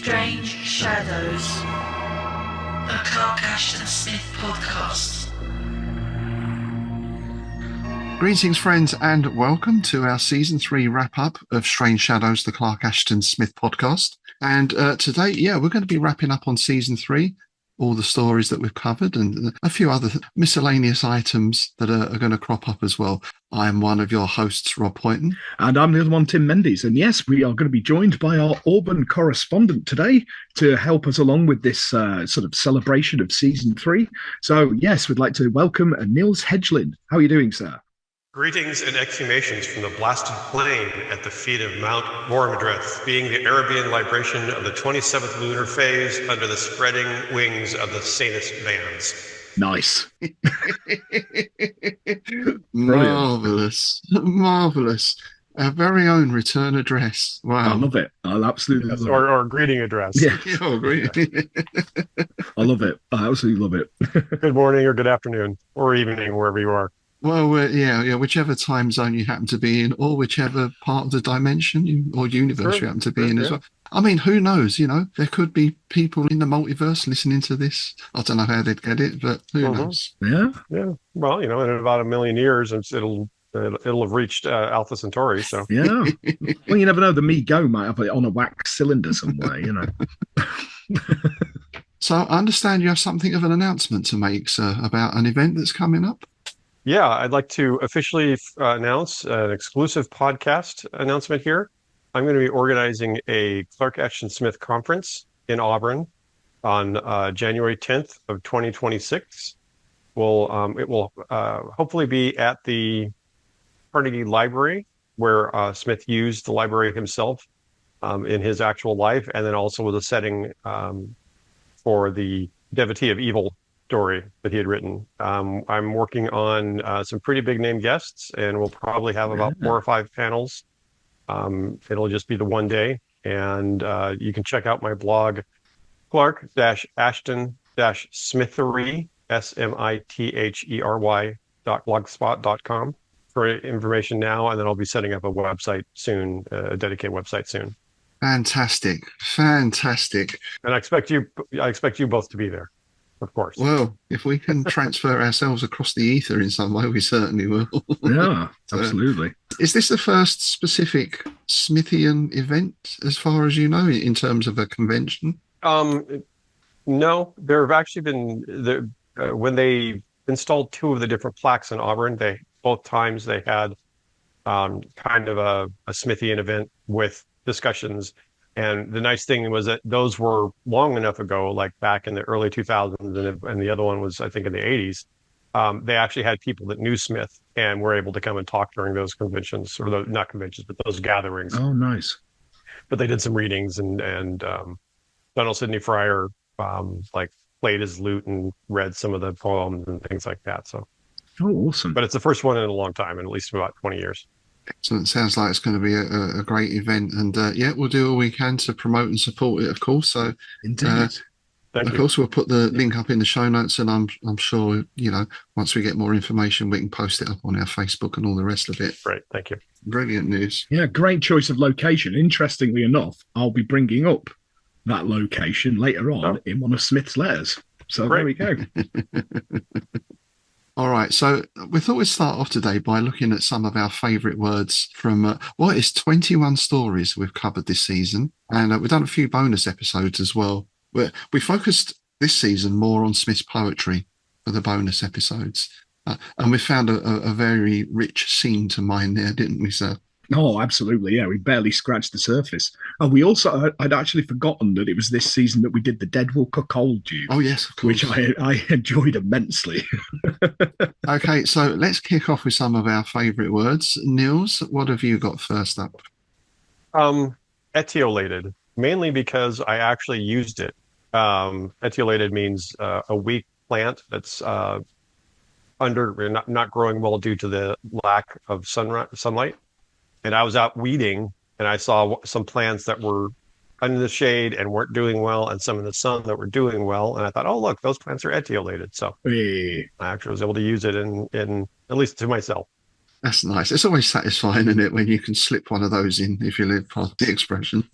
Strange Shadows, a Clark Ashton Smith podcast. Greetings, friends, and welcome to our Season 3 wrap-up of Strange Shadows, the Clark Ashton Smith podcast. And today, we're going to be wrapping up on Season 3, all the stories that we've covered, and a few other miscellaneous items that are going to crop up as well. I am one of your hosts, Rob Poynton. And I'm the other one, Tim Mendes. And yes, we are going to be joined by our Auburn correspondent today to help us along with this sort of celebration of Season 3. So, yes, we'd like to welcome Nils Hedglin. How are you doing, sir? Greetings and exhumations from the blasted plain at the feet of Mount Vormdreth, being the Arabian libration of the 27th lunar phase under the spreading wings of the Sanus Vans. Nice. Marvellous. Marvellous. Our very own return address. Wow. I love it. I absolutely love it. Or greeting address. Yeah. I I love it. I absolutely love it. Good morning or good afternoon or evening, wherever you are. Well, whichever time zone you happen to be in, or whichever part of the dimension or universe you happen to be in as well. I mean, who knows? There could be people in the multiverse listening to this. I don't know how they'd get it, but who knows? Yeah. Well, in about a million years, it'll have reached Alpha Centauri. So Yeah. Well, you never know. The Me-Go might have it on a wax cylinder somewhere, So I understand you have something of an announcement to make, sir, about an event that's coming up. Yeah, I'd like to officially announce an exclusive podcast announcement here. I'm going to be organizing a Clark Ashton Smith conference in Auburn on January 10th of 2026. It will hopefully be at the Carnegie Library, where Smith used the library himself in his actual life, and then also with a setting for the Devotee of Evil story that he had written. I'm working on some pretty big name guests, and we'll probably have about 4 or 5 panels. It'll just be the one day, and you can check out my blog, Clark-Ashton-Smithery, SMITHERY.blogspot.com for information now, and then I'll be setting up a website soon, a dedicated website soon. Fantastic. And I expect you both to be there. Of course. Well, if we can transfer ourselves across the ether in some way, we certainly will. Yeah, absolutely. Is this the first specific Smithian event, as far as you know, in terms of a convention? No, there have actually been when they installed 2 of the different plaques in Auburn. Both times they had kind of a Smithian event with discussions. And the nice thing was that those were long enough ago, like back in the early 2000s, and the other one was, I think, in the 80s. They actually had people that knew Smith and were able to come and talk during those conventions, or not conventions, but those gatherings. Oh, nice. But they did some readings, and Donald Sidney Fryer played his lute and read some of the poems and things like that. So, awesome. But it's the first one in a long time, in at least about 20 years. Excellent. Sounds like it's going to be a great event, and we'll do all we can to promote and support it, of course. So, Indeed. Of course, we'll put the link up in the show notes, and I'm sure once we get more information, we can post it up on our Facebook and all the rest of it. Great, thank you. Brilliant news. Yeah, great choice of location. Interestingly enough, I'll be bringing up that location later on in one of Smith's letters. So Great. There we go. All right, so we thought we'd start off today by looking at some of our favourite words from it's 21 stories we've covered this season, and we've done a few bonus episodes as well. We focused this season more on Smith's poetry for the bonus episodes, and we found a very rich scene to mine there, didn't we, sir? Oh, absolutely. Yeah, we barely scratched the surface. And we also, I'd actually forgotten that it was this season that we did the Dead Will Cuckold You. Oh, yes, of course. Which I enjoyed immensely. Okay, so let's kick off with some of our favourite words. Nils, what have you got first up? Etiolated, mainly because I actually used it. Etiolated means a weak plant that's not growing well due to the lack of sunlight. And I was out weeding, and I saw some plants that were under the shade and weren't doing well, and some in the sun that were doing well. And I thought, oh, look, those plants are etiolated. So I actually was able to use it in at least to myself. That's nice. It's always satisfying, isn't it, when you can slip one of those in, if you live past the expression.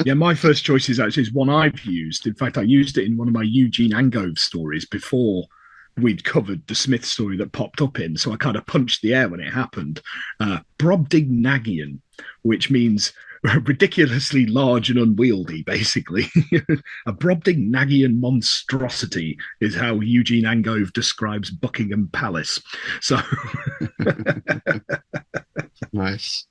Yeah, my first choice is actually one I've used. In fact, I used it in one of my Eugene Angove stories before we'd covered the Smith story that popped up in. So I kind of punched the air when it happened. Brobdingnagian, which means ridiculously large and unwieldy, basically. A Brobdingnagian monstrosity is how Eugene Angove describes Buckingham Palace. So Nice.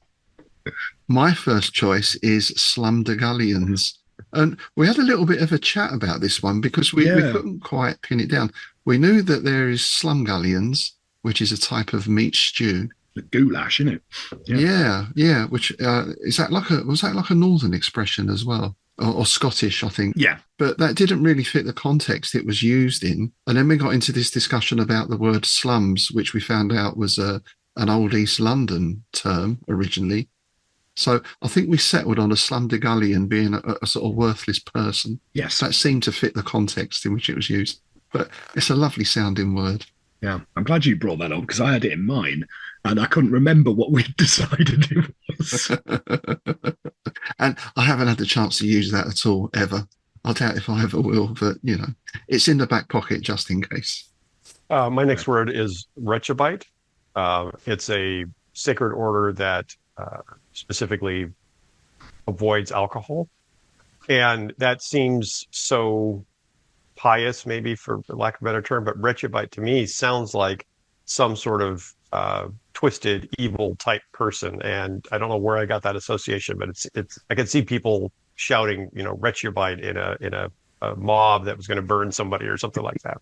My first choice is Slumdogullions. And we had a little bit of a chat about this one because we couldn't quite pin it down. We knew that there is Slumgullions, which is a type of meat stew. The goulash, isn't it? Yeah. Which was that like a northern expression as well, or Scottish, I think. Yeah. But that didn't really fit the context it was used in. And then we got into this discussion about the word slums, which we found out was an old East London term originally. So I think we settled on a slumdogullion being a sort of worthless person. Yes. That seemed to fit the context in which it was used. But it's a lovely sounding word. Yeah, I'm glad you brought that up because I had it in mine and I couldn't remember what we'd decided it was. And I haven't had the chance to use that at all, ever. I doubt if I ever will, but, it's in the back pocket just in case. My next word is Rechabite. It's a sacred order that specifically avoids alcohol. And that seems so pious, maybe for lack of a better term, but Rechabite to me sounds like some sort of twisted, evil type person. And I don't know where I got that association, but it's I can see people shouting, Rechabite in a mob that was going to burn somebody or something like that.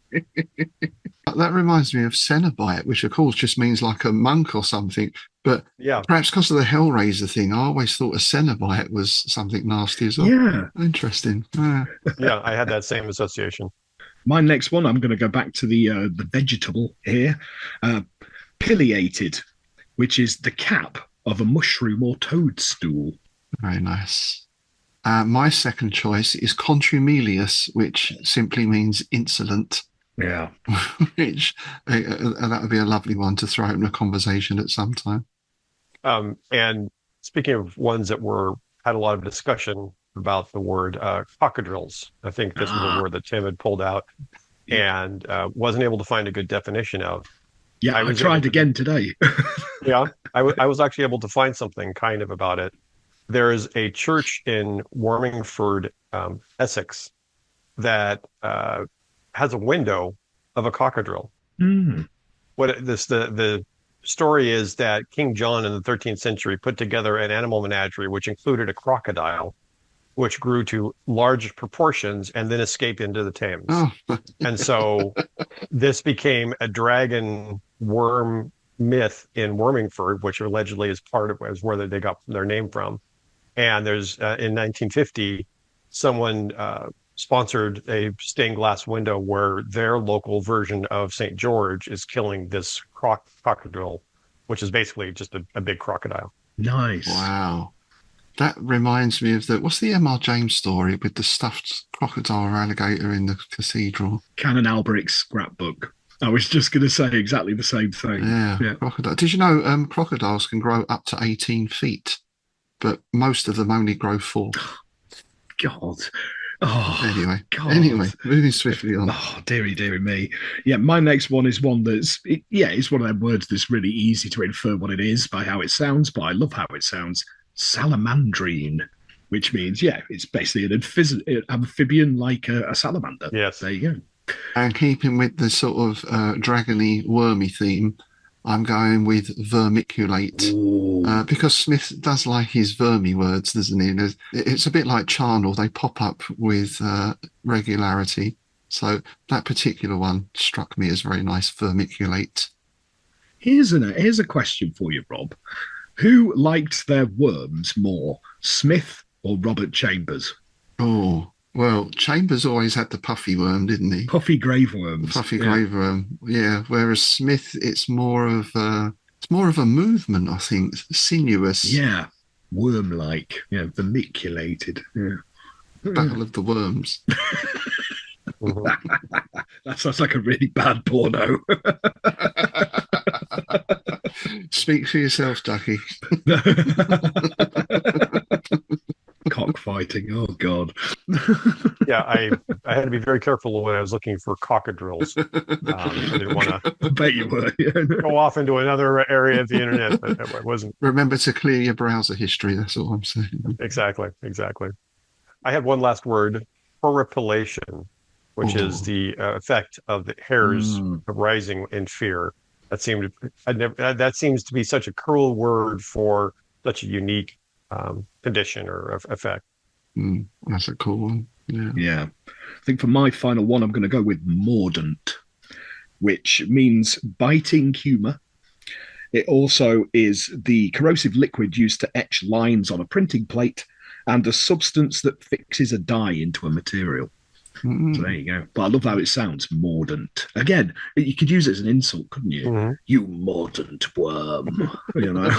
That reminds me of Cenobite, which of course just means like a monk or something. But perhaps because of the Hellraiser thing, I always thought a Cenobite was something nasty as well. Yeah. Interesting. Yeah, I had that same association. My next one, I'm going to go back to the vegetable here. Pileated, which is the cap of a mushroom or toadstool. Very nice. My second choice is contumelious, which simply means insolent. Yeah. Which that would be a lovely one to throw in a conversation at some time. And speaking of ones that had a lot of discussion about the word cockodrills, I think this was a word that Tim had pulled out and wasn't able to find a good definition of. Yeah, I tried again today. Yeah, I was actually able to find something kind of about it. There is a church in Warmingford, Essex, that has a window of a cockadrill. Mm. The story is that King John in the 13th century put together an animal menagerie which included a crocodile, which grew to large proportions and then escaped into the Thames. Oh. And so this became a dragon worm myth in Warmingford, which allegedly is where they got their name from. And there's in 1950, someone sponsored a stained glass window where their local version of St. George is killing this crocodile, which is basically just a big crocodile. Nice. Wow. That reminds me of what's the M.R. James story with the stuffed crocodile or alligator in the cathedral? Canon Alberic's scrapbook. I was just going to say exactly the same thing. Yeah. Crocodile. Did you know crocodiles can grow up to 18 feet, but most of them only grow 4? God. Oh, Anyway, moving swiftly on. Oh, dearie me. Yeah, my next one is one it's one of them words that's really easy to infer what it is by how it sounds, but I love how it sounds. Salamandrine, which means, it's basically an amphibian like a salamander. Yes. There you go. And keeping with the sort of dragony, wormy theme, I'm going with vermiculate because Smith does like his vermi words, doesn't he? It's a bit like charnel. They pop up with regularity. So that particular one struck me as very nice, vermiculate. Here's a question for you, Rob. Who liked their worms more, Smith or Robert Chambers? Oh, well, Chambers always had the puffy worm, didn't he? Puffy grave worms. Grave worm, yeah. Whereas Smith, it's more of a movement, I think, sinuous. Yeah, worm-like. Yeah, vermiculated. Yeah. Battle of the Worms. That sounds like a really bad porno. Speak for yourself, Ducky. Cockfighting. Oh God. Yeah, I had to be very careful when I was looking for cockadrills. I didn't want to I bet you were. Yeah. go off into another area of the internet that I wasn't. Remember to clear your browser history. That's all I'm saying. Exactly. I had one last word, horripilation, which is the effect of the hairs rising in fear. That seems to be such a cruel word for such a unique condition or effect. That's a cool one. Yeah. I think for my final one, I'm going to go with mordant, which means biting humor. It also is the corrosive liquid used to etch lines on a printing plate and a substance that fixes a dye into a material. So there you go. But I love how it sounds, mordant. Again, you could use it as an insult, couldn't you? Mm-hmm. You mordant worm. You know.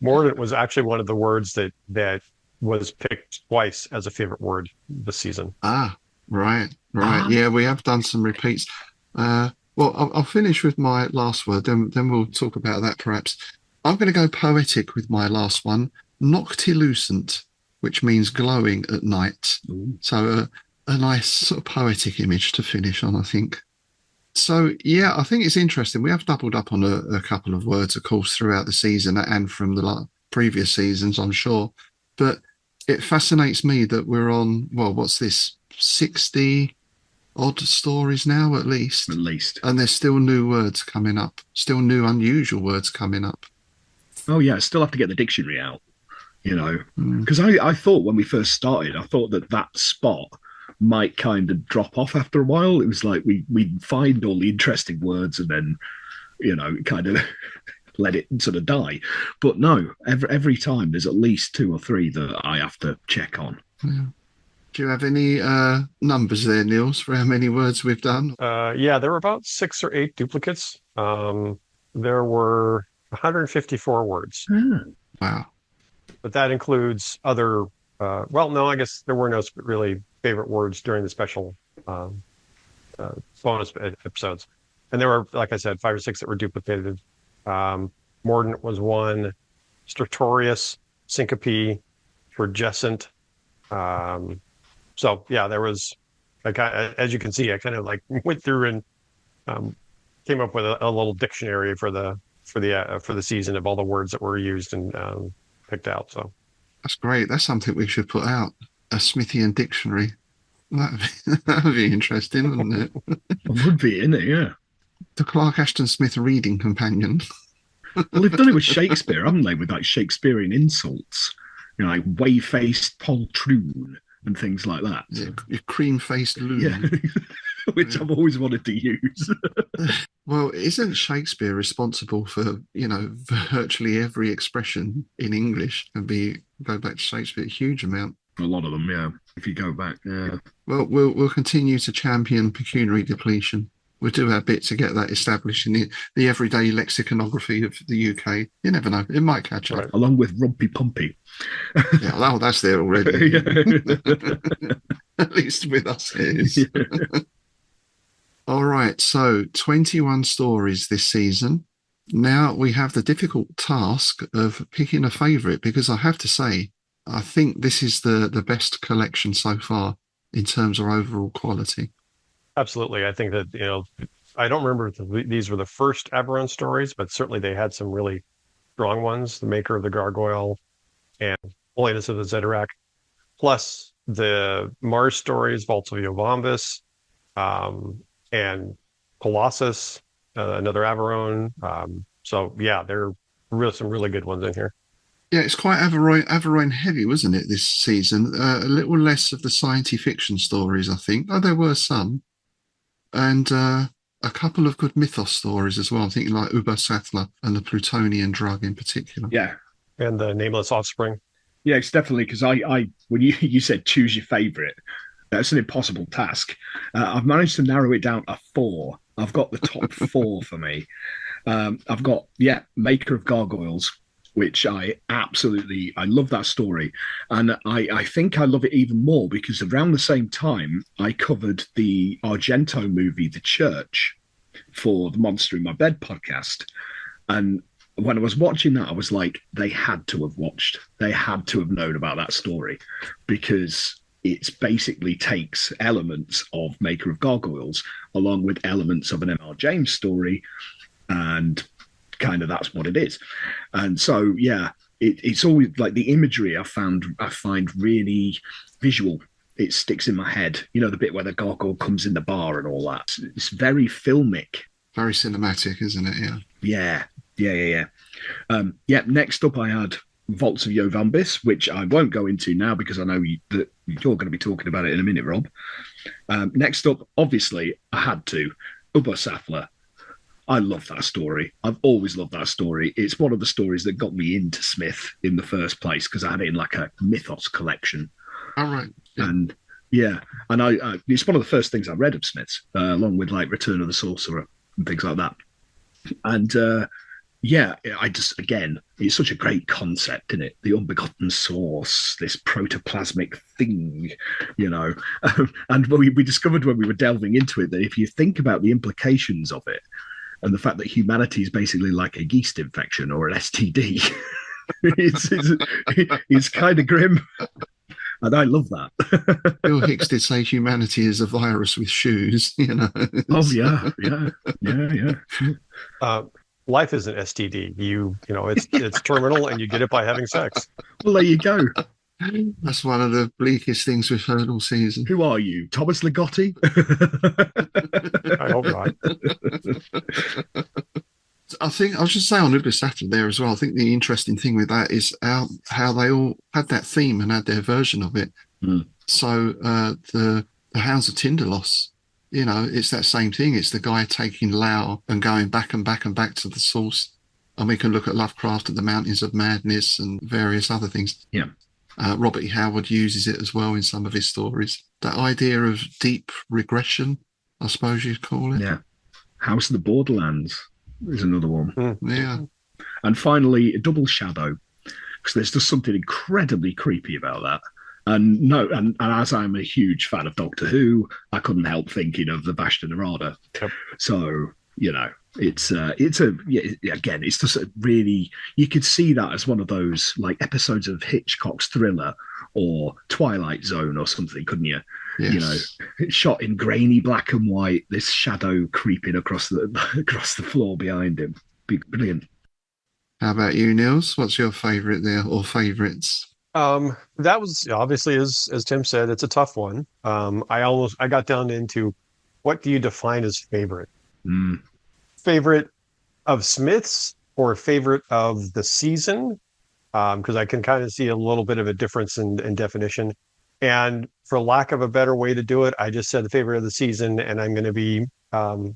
Mordant was actually one of the words that was picked twice as a favorite word this season. Right. Yeah, we have done some repeats. Well, I'll finish with my last word, then we'll talk about that perhaps. I'm going to go poetic with my last one, noctilucent, which means glowing at night. So a nice sort of poetic image to finish on, I think. So, yeah, I think it's interesting. We have doubled up on a couple of words, of course, throughout the season and from the previous seasons, I'm sure. But it fascinates me that we're on, well, what's this, 60 odd stories now at least. And there's still new words coming up, still new unusual words coming up. Oh, yeah, I still have to get the dictionary out, you know, because I thought when we first started, I thought that spot might kind of drop off after a while. It was like we'd find all the interesting words and then, you know, kind of let it sort of die. But no, every time there's at least 2 or 3 that I have to check on. Yeah. Do you have any numbers there, Nils, for how many words we've done? Yeah, there were about 6 or 8 duplicates. There were 154 words. Wow. But that includes other, no, I guess there were no really favorite words during the special bonus episodes. And there were, like I said, 5 or 6 that were duplicated. Mordant was one, stertorous, syncope, turgescent. So yeah, there was, as you can see, I kind of like went through and came up with a little dictionary for the season of all the words that were used and picked out. So that's great. That's something we should put out, a Smithian dictionary. That would be interesting, wouldn't it? It would be, isn't it? Yeah. The Clark Ashton Smith reading companion. Well, they've done it with Shakespeare, haven't they? With like Shakespearean insults, you know, like way-faced poltroon and things like that. Yeah, your cream-faced loon. Yeah. Which I've always wanted to use. Well, isn't Shakespeare responsible for, you know, virtually every expression in English? And go back to Shakespeare, a huge amount. A lot of them, yeah. If you go back, yeah. Well, we'll continue to champion pecuniary depletion. We'll do our bit to get that established in the everyday lexiconography of the UK. You never know; it might catch up. Along with Rumpy Pumpy. Yeah, well, that's there already. At least with us, it is. Yeah. All right, so 21 stories this season. Now we have the difficult task of picking a favourite, because I have to say, I think this is the best collection so far in terms of overall quality. Absolutely. I think that, you know, I don't remember if these were the first Auburn stories, but certainly they had some really strong ones. The Maker of the Gargoyle and Holiness of the Zedarak, plus the Mars stories, Vaults of Yovambis, and Colossus, another Averone. So yeah, there are some really good ones in here. Yeah, it's quite Averone heavy, wasn't it, this season? A little less of the science fiction stories, I think. Oh, there were some. And a couple of good mythos stories as well. I'm thinking like Uber Sattler and the Plutonian drug in particular. Yeah. And the Nameless Offspring. Yeah, it's definitely, because I when you said choose your favourite, that's an impossible task. I've managed to narrow it down to 4. I've got the top 4 for me. I've got, Maker of Gargoyles, which I love that story. And I think I love it even more because around the same time, I covered the Argento movie, The Church, for the Monster in My Bed podcast. And when I was watching that, I was like, they had to have known about that story, because it basically takes elements of Maker of Gargoyles along with elements of an M.R. James story, and kind of that's what it is. And so, yeah, it's always like the imagery I find really visual. It sticks in my head. You know, the bit where the gargoyle comes in the bar and all that. It's very filmic. Very cinematic, isn't it? Yeah. Yeah. Next up, I had Vaults of Jovambis, which I won't go into now because I know that you're going to be talking about it in a minute, Rob. Next up, obviously, I had to Ubba Safler. I love that story. I've always loved that story. It's one of the stories that got me into Smith in the first place, because I had it in like a mythos collection. All right. Yeah. And I it's one of the first things I read of Smith's, along with like Return of the Sorcerer and things like that. And it's such a great concept, isn't it? The unbegotten source, this protoplasmic thing, you know. And we discovered when we were delving into it that if you think about the implications of it, and the fact that humanity is basically like a yeast infection or an STD, it's kind of grim. And I love that. Bill Hicks did say humanity is a virus with shoes, you know. Oh, yeah. Life is an STD. You know, it's terminal, and you get it by having sex. Well, there you go. That's one of the bleakest things we've heard all season. Who are you, Thomas Ligotti? I hope not. I think I was just saying on Ubisata there as well. I think the interesting thing with that is how they all had that theme and had their version of it. Mm. So the Hounds of Tindalos, you know, it's that same thing. It's the guy taking Lao and going back and back and back to the source. And we can look at Lovecraft at the Mountains of Madness and various other things. Yeah. Robert E. Howard uses it as well in some of his stories. That idea of deep regression, I suppose you'd call it. Yeah. House of the Borderlands is another one. Yeah. And finally, Double Shadow, because there's just something incredibly creepy about that. And as I'm a huge fan of Doctor Who, I couldn't help thinking of the Vashta Narada. Yep. So, you know, it's just a really, you could see that as one of those like episodes of Hitchcock's Thriller or Twilight Zone or something, couldn't you? Yes. You know, shot in grainy black and white, this shadow creeping across the floor behind him. Brilliant. How about you, Nils? What's your favourite there, or favourites? That was obviously, as Tim said, it's a tough one. I got down into what do you define as favorite? Favorite of Smith's or favorite of the season? Because I can kind of see a little bit of a difference in definition. And for lack of a better way to do it, I just said the favorite of the season, and I'm going to be kind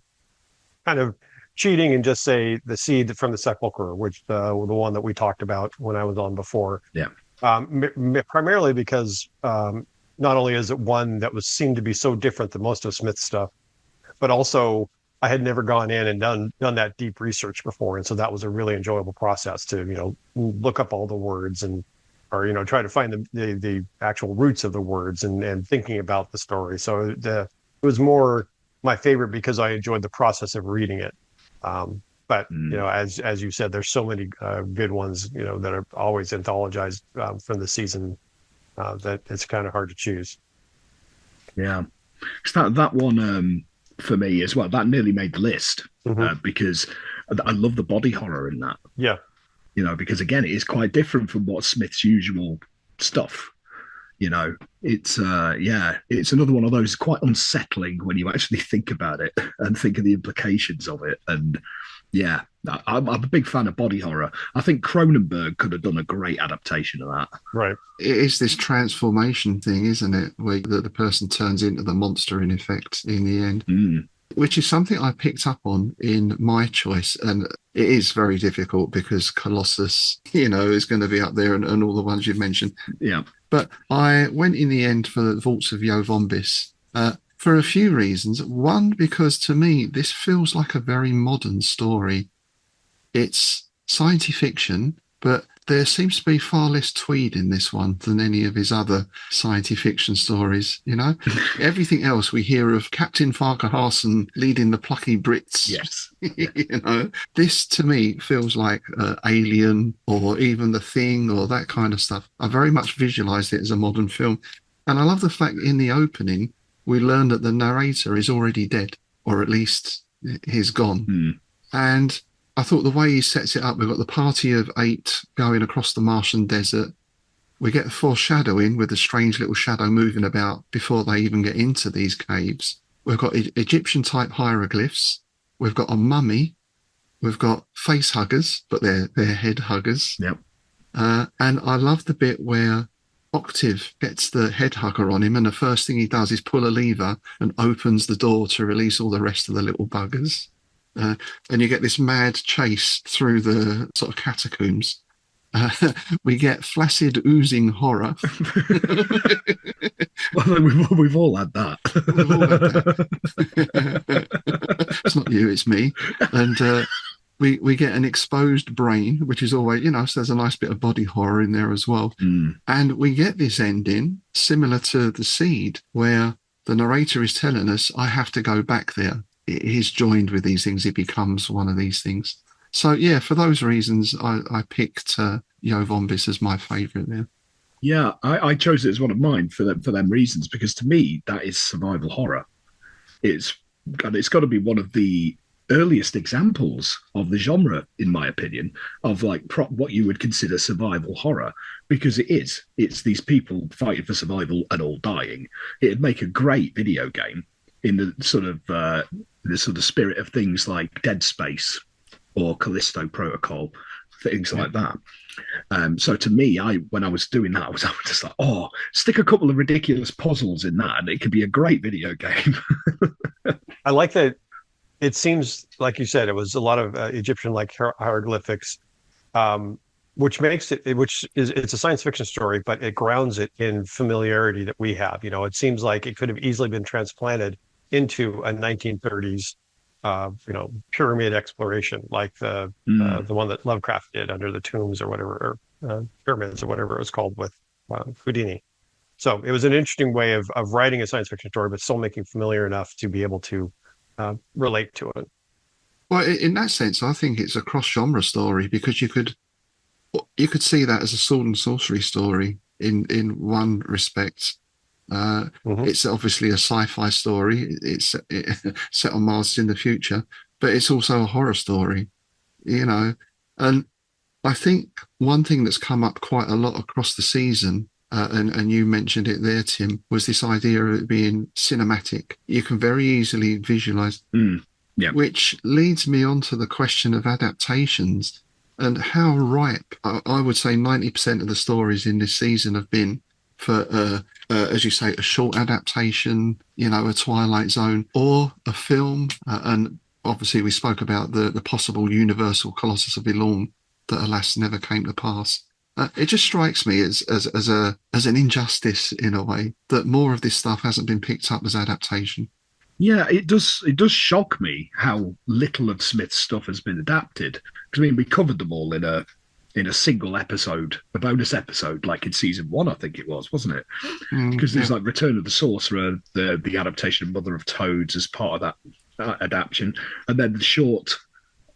of cheating and just say the Seed from the Sepulchre, which the one that we talked about when I was on before. Yeah. Primarily because not only is it one that seemed to be so different than most of Smith's stuff, but also I had never gone in and done that deep research before, and so that was a really enjoyable process to, you know, look up all the words or you know, try to find the actual roots of the words and thinking about the story. So it was more my favorite because I enjoyed the process of reading it. But you know, as you said, there's so many good ones, you know, that are always anthologized from the season that it's kind of hard to choose. Yeah, that one for me as well, that nearly made the list because I love the body horror in that. Yeah, you know, because again, it is quite different from what Smith's usual stuff. You know, it's another one of those quite unsettling when you actually think about it and think of the implications of it. And yeah, I'm a big fan of body horror. I think Cronenberg could have done a great adaptation of that. Right. It is this transformation thing, isn't it? Where the person turns into the monster in effect in the end. Which is something I picked up on in my choice. And it is very difficult because Colossus, you know, is going to be up there and all the ones you've mentioned. Yeah. But I went in the end for the Vaults of Jovambis for a few reasons. One, because to me, this feels like a very modern story. It's science fiction, But there seems to be far less Tweed in this one than any of his other science fiction stories, you know? Everything else we hear of Captain Farquharson leading the plucky Brits. Yes. You know, this to me feels like Alien or even The Thing or that kind of stuff. I very much visualised it as a modern film. And I love the fact in the opening, we learn that the narrator is already dead, or at least he's gone. And I thought the way he sets it up, we've got the party of 8 going across the Martian desert. We get foreshadowing with a strange little shadow moving about before they even get into these caves. We've got Egyptian-type hieroglyphs. We've got a mummy. We've got face huggers, but they're head huggers. Yep. And I love the bit where Octave gets the head hugger on him, and the first thing he does is pull a lever and opens the door to release all the rest of the little buggers. And you get this mad chase through the sort of catacombs. We get flaccid, oozing horror. Well, we've all had that. It's not you, it's me. And we get an exposed brain, which is always, you know, so there's a nice bit of body horror in there as well. And we get this ending similar to The Seed, where the narrator is telling us, I have to go back there. He's joined with these things. He becomes one of these things. So, yeah, for those reasons, I picked Jo Vombis as my favourite there. Yeah, I chose it as one of mine for them reasons, because to me, that is survival horror. It's got to be one of the earliest examples of the genre, in my opinion, of like what you would consider survival horror, because it's these people fighting for survival and all dying. It'd make a great video game in the sort of spirit of things like Dead Space or Callisto Protocol, things like that. So to me, when I was doing that, I was just like, oh, stick a couple of ridiculous puzzles in that and it could be a great video game. I like that. It seems, like you said, it was a lot of Egyptian-like hieroglyphics, which makes it's a science fiction story, but it grounds it in familiarity that we have. You know, it seems like it could have easily been transplanted into a 1930s, pyramid exploration, like the one that Lovecraft did under the tombs or whatever, or pyramids or whatever it was called with Houdini. So it was an interesting way of writing a science fiction story, but still making familiar enough to be able to relate to it. Well, in that sense, I think it's a cross-genre story, because you could see that as a sword and sorcery story in one respect. It's obviously a sci-fi story. It's set on Mars in the future, but it's also a horror story, you know. And I think one thing that's come up quite a lot across the season, and you mentioned it there, Tim, was this idea of it being cinematic. You can very easily visualize, which leads me on to the question of adaptations and how ripe, I would say 90% of the stories in this season have been for, as you say, a short adaptation, you know, a Twilight Zone or a film. And obviously we spoke about the possible Universal Colossus of Elorn that alas never came to pass. It just strikes me as an injustice in a way that more of this stuff hasn't been picked up as adaptation. Yeah, it does shock me how little of Smith's stuff has been adapted. Because I mean, we covered them all in a single episode, a bonus episode, like in season 1, I think it was, wasn't it? Because there's like Return of the Sorcerer, the adaptation of Mother of Toads as part of that adaptation, and then the short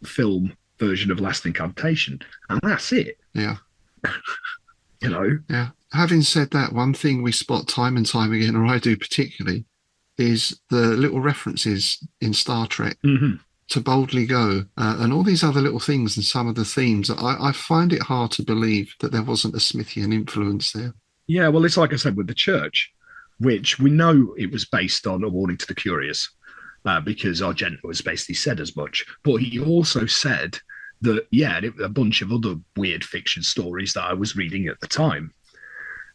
film version of Last Incantation, and that's it. Yeah. You know? Yeah. Having said that, one thing we spot time and time again, or I do particularly, is the little references in Star Trek to Boldly Go and all these other little things and some of the themes. I find it hard to believe that there wasn't a Smithian influence there. Yeah, well, it's like I said with the church, which we know it was based on A Warning to the Curious, because Argento has basically said as much. But he also said that, a bunch of other weird fiction stories that I was reading at the time.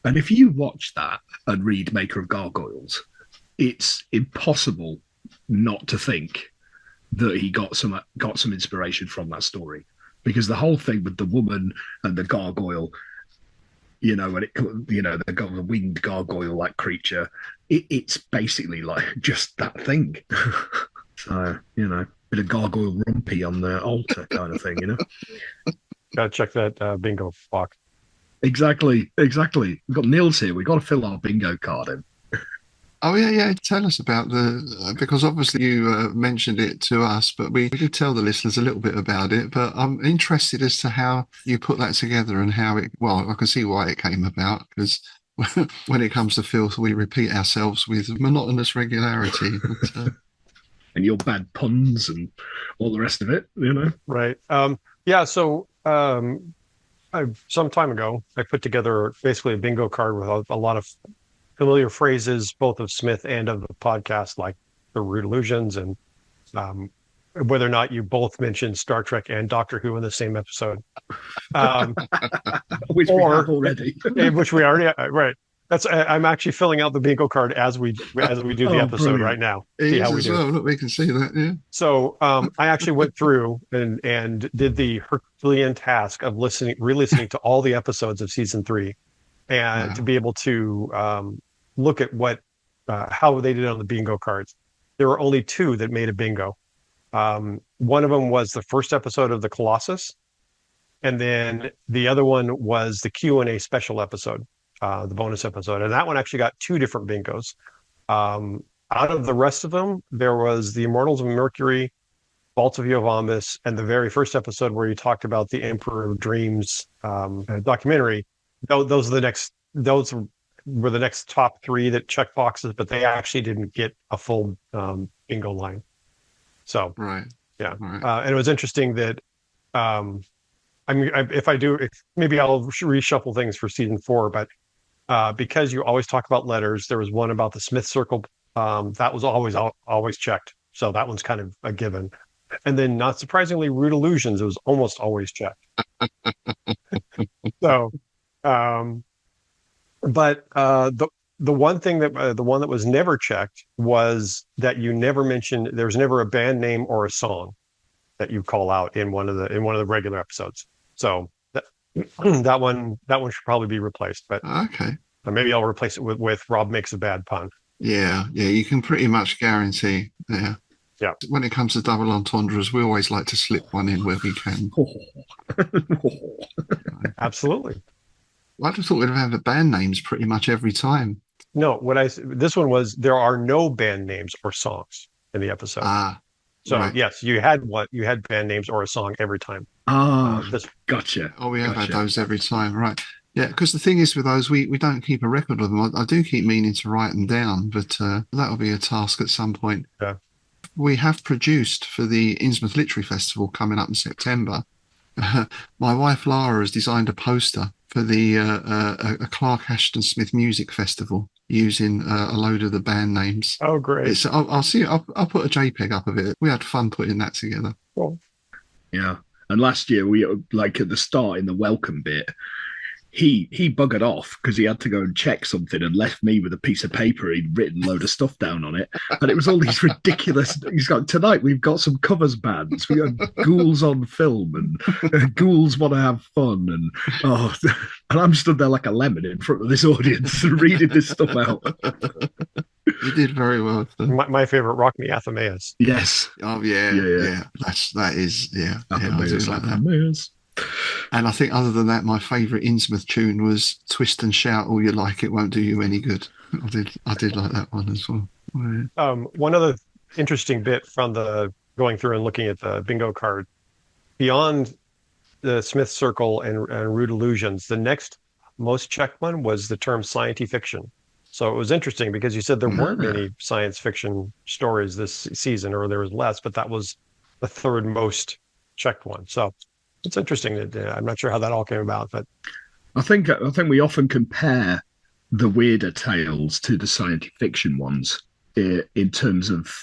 And if you watch that and read Maker of Gargoyles, it's impossible not to think that he got some inspiration from that story, because the whole thing with the woman and the gargoyle, you know, and they've got the winged gargoyle-like creature, it's basically like just that thing. So, you know, bit of gargoyle rumpy on the altar kind of thing, you know. Gotta check that bingo box. Exactly. We've got Nils here. We've got to fill our bingo card in. Oh yeah. Tell us about because obviously you mentioned it to us, but we did tell the listeners a little bit about it. But I'm interested as to how you put that together and how it. Well, I can see why it came about because when it comes to filth, we repeat ourselves with monotonous regularity. But, And your bad puns and all the rest of it, Right. Yeah. So some time ago, I put together basically a bingo card with a lot of familiar phrases, both of Smith and of the podcast, like the root illusions and whether or not you both mentioned Star Trek and Doctor Who in the same episode. Which we have already. Which we already, right. I'm actually filling out the bingo card as we do the episode brilliant. Right now. See how we do. Well. Look, we can see that, yeah. So I actually went through and did the Herculean task of re-listening to all the episodes of season 3, and to be able to look at how they did on the bingo cards. There were only 2 that made a bingo. One of them was the first episode of the Colossus, and then the other one was the Q&A special episode. The bonus episode, and that one actually got 2 different bingos. Out of the rest of them, there was the Immortals of Mercury, Vaults of Yovamis, and the very first episode where you talked about the Emperor of Dreams documentary. Those were the next top 3 that checked boxes, but they actually didn't get a full bingo line. So right, yeah, right. And it was interesting that. Maybe I'll reshuffle things for season 4, but because you always talk about letters, there was one about the Smith Circle that was always checked, so that one's kind of a given. And then, not surprisingly, root illusions, it was almost always checked. So, but the one thing that the one that was never checked was that you never mentioned. There was never a band name or a song that you call out in one of the regular episodes. So that one should probably be replaced. But okay, maybe I'll replace it with Rob makes a bad pun. Yeah, you can pretty much guarantee. Yeah. When it comes to double entendres, we always like to slip one in where we can. Absolutely. I just thought we'd have the band names pretty much every time. No, this one was there are no band names or songs in the episode. So right. Yes, you had band names or a song every time. Gotcha. Oh, we have had those every time, right? Yeah, because the thing is with those, we don't keep a record of them. I do keep meaning to write them down, but that'll be a task at some point. Yeah. We have produced for the Innsmouth Literary Festival coming up in September. My wife Lara has designed a poster for the a Clark Ashton Smith Music Festival using a load of the band names. Oh, great! I'll see. I'll put a JPEG up of it. We had fun putting that together. Cool. Yeah, and last year we like at the start in the welcome bit. He buggered off because he had to go and check something and left me with a piece of paper. He'd written a load of stuff down on it. And it was all these ridiculous... He's got, tonight we've got some covers bands. We got ghouls on film and ghouls want to have fun. And I'm stood there like a lemon in front of this audience and reading this stuff out. You did very well. My favorite, Rock Me Athameus. Yes. Oh, yeah. That is. Athameus, like that. And I think other than that, my favourite Innsmouth tune was Twist and Shout All You Like, It Won't Do You Any Good. I did like that one as well. Yeah. One other interesting bit from the going through and looking at the bingo card, beyond the Smith Circle and root illusions, the next most checked one was the term science fiction. So it was interesting because you said there weren't many science fiction stories this season, or there was less, but that was the third most checked one. So it's interesting that I'm not sure how that all came about, but I think we often compare the weirder tales to the science fiction ones in terms of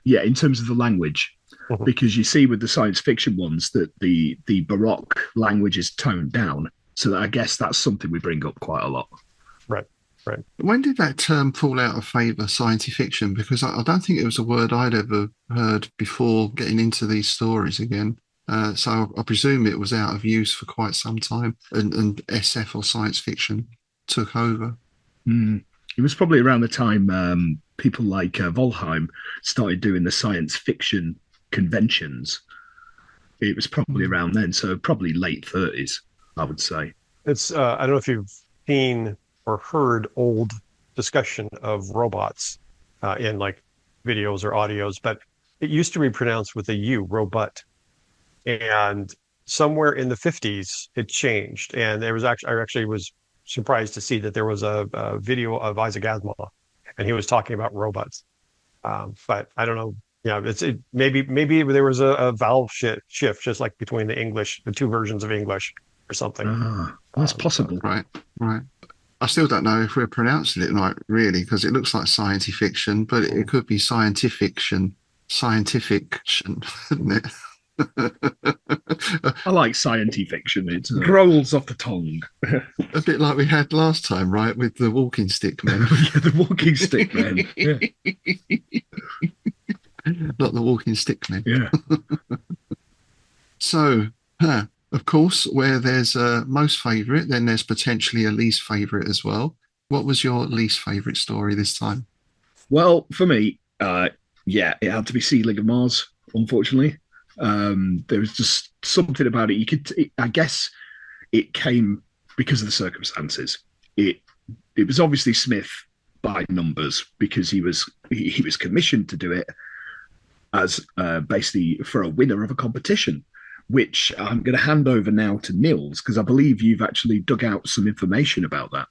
the language, because you see with the science fiction ones that the Baroque language is toned down. So I guess that's something we bring up quite a lot. Right. When did that term fall out of favour, science fiction? Because I don't think it was a word I'd ever heard before getting into these stories again. So I presume it was out of use for quite some time, and SF or science fiction took over. It was probably around the time people like Volheim started doing the science fiction conventions. it was probably around then. So probably late 30s, I would say. It's I don't know if you've seen or heard old discussion of robots in like videos or audios, but it used to be pronounced with a U, robot. And somewhere in the 50s, it changed. And there was I actually was surprised to see that there was a video of Isaac Asimov, and he was talking about robots. But I don't know. Yeah, maybe there was a vowel shift, just like between the two versions of English or something. That's possible. Right. I still don't know if we're pronouncing it right, really, because it looks like science fiction, but it could be scientifiction, isn't it? I like science fiction. It rolls off the tongue. A bit like we had last time, right, with the walking stick men. Yeah, the walking stick men. Yeah. Not the walking stick men. Yeah. So, of course, where there's a most favourite, then there's potentially a least favourite as well. What was your least favourite story this time? Well, for me, it had to be Seedling of Mars, unfortunately. There was just something about it. I guess it came because of the circumstances. It was obviously Smith by numbers because he was commissioned to do it as basically for a winner of a competition, which I'm going to hand over now to Nils, because I believe you've actually dug out some information about that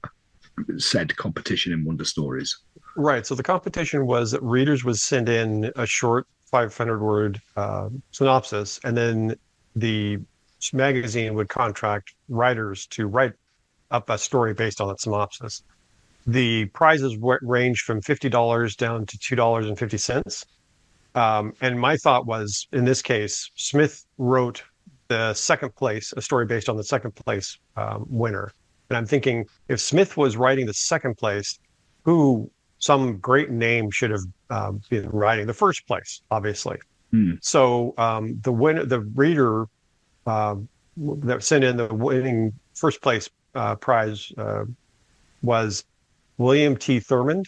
said competition in Wonder Stories. Right. So the competition was that readers would send in a short 500-word synopsis, and then the magazine would contract writers to write up a story based on that synopsis. The prizes ranged from $50 down to $2.50. And my thought was, in this case, Smith wrote the second place, a story based on the second place winner. And I'm thinking, if Smith was writing the second place, some great name should have been writing the first place, obviously. So the reader that sent in the winning first place prize was William T. Thurmond,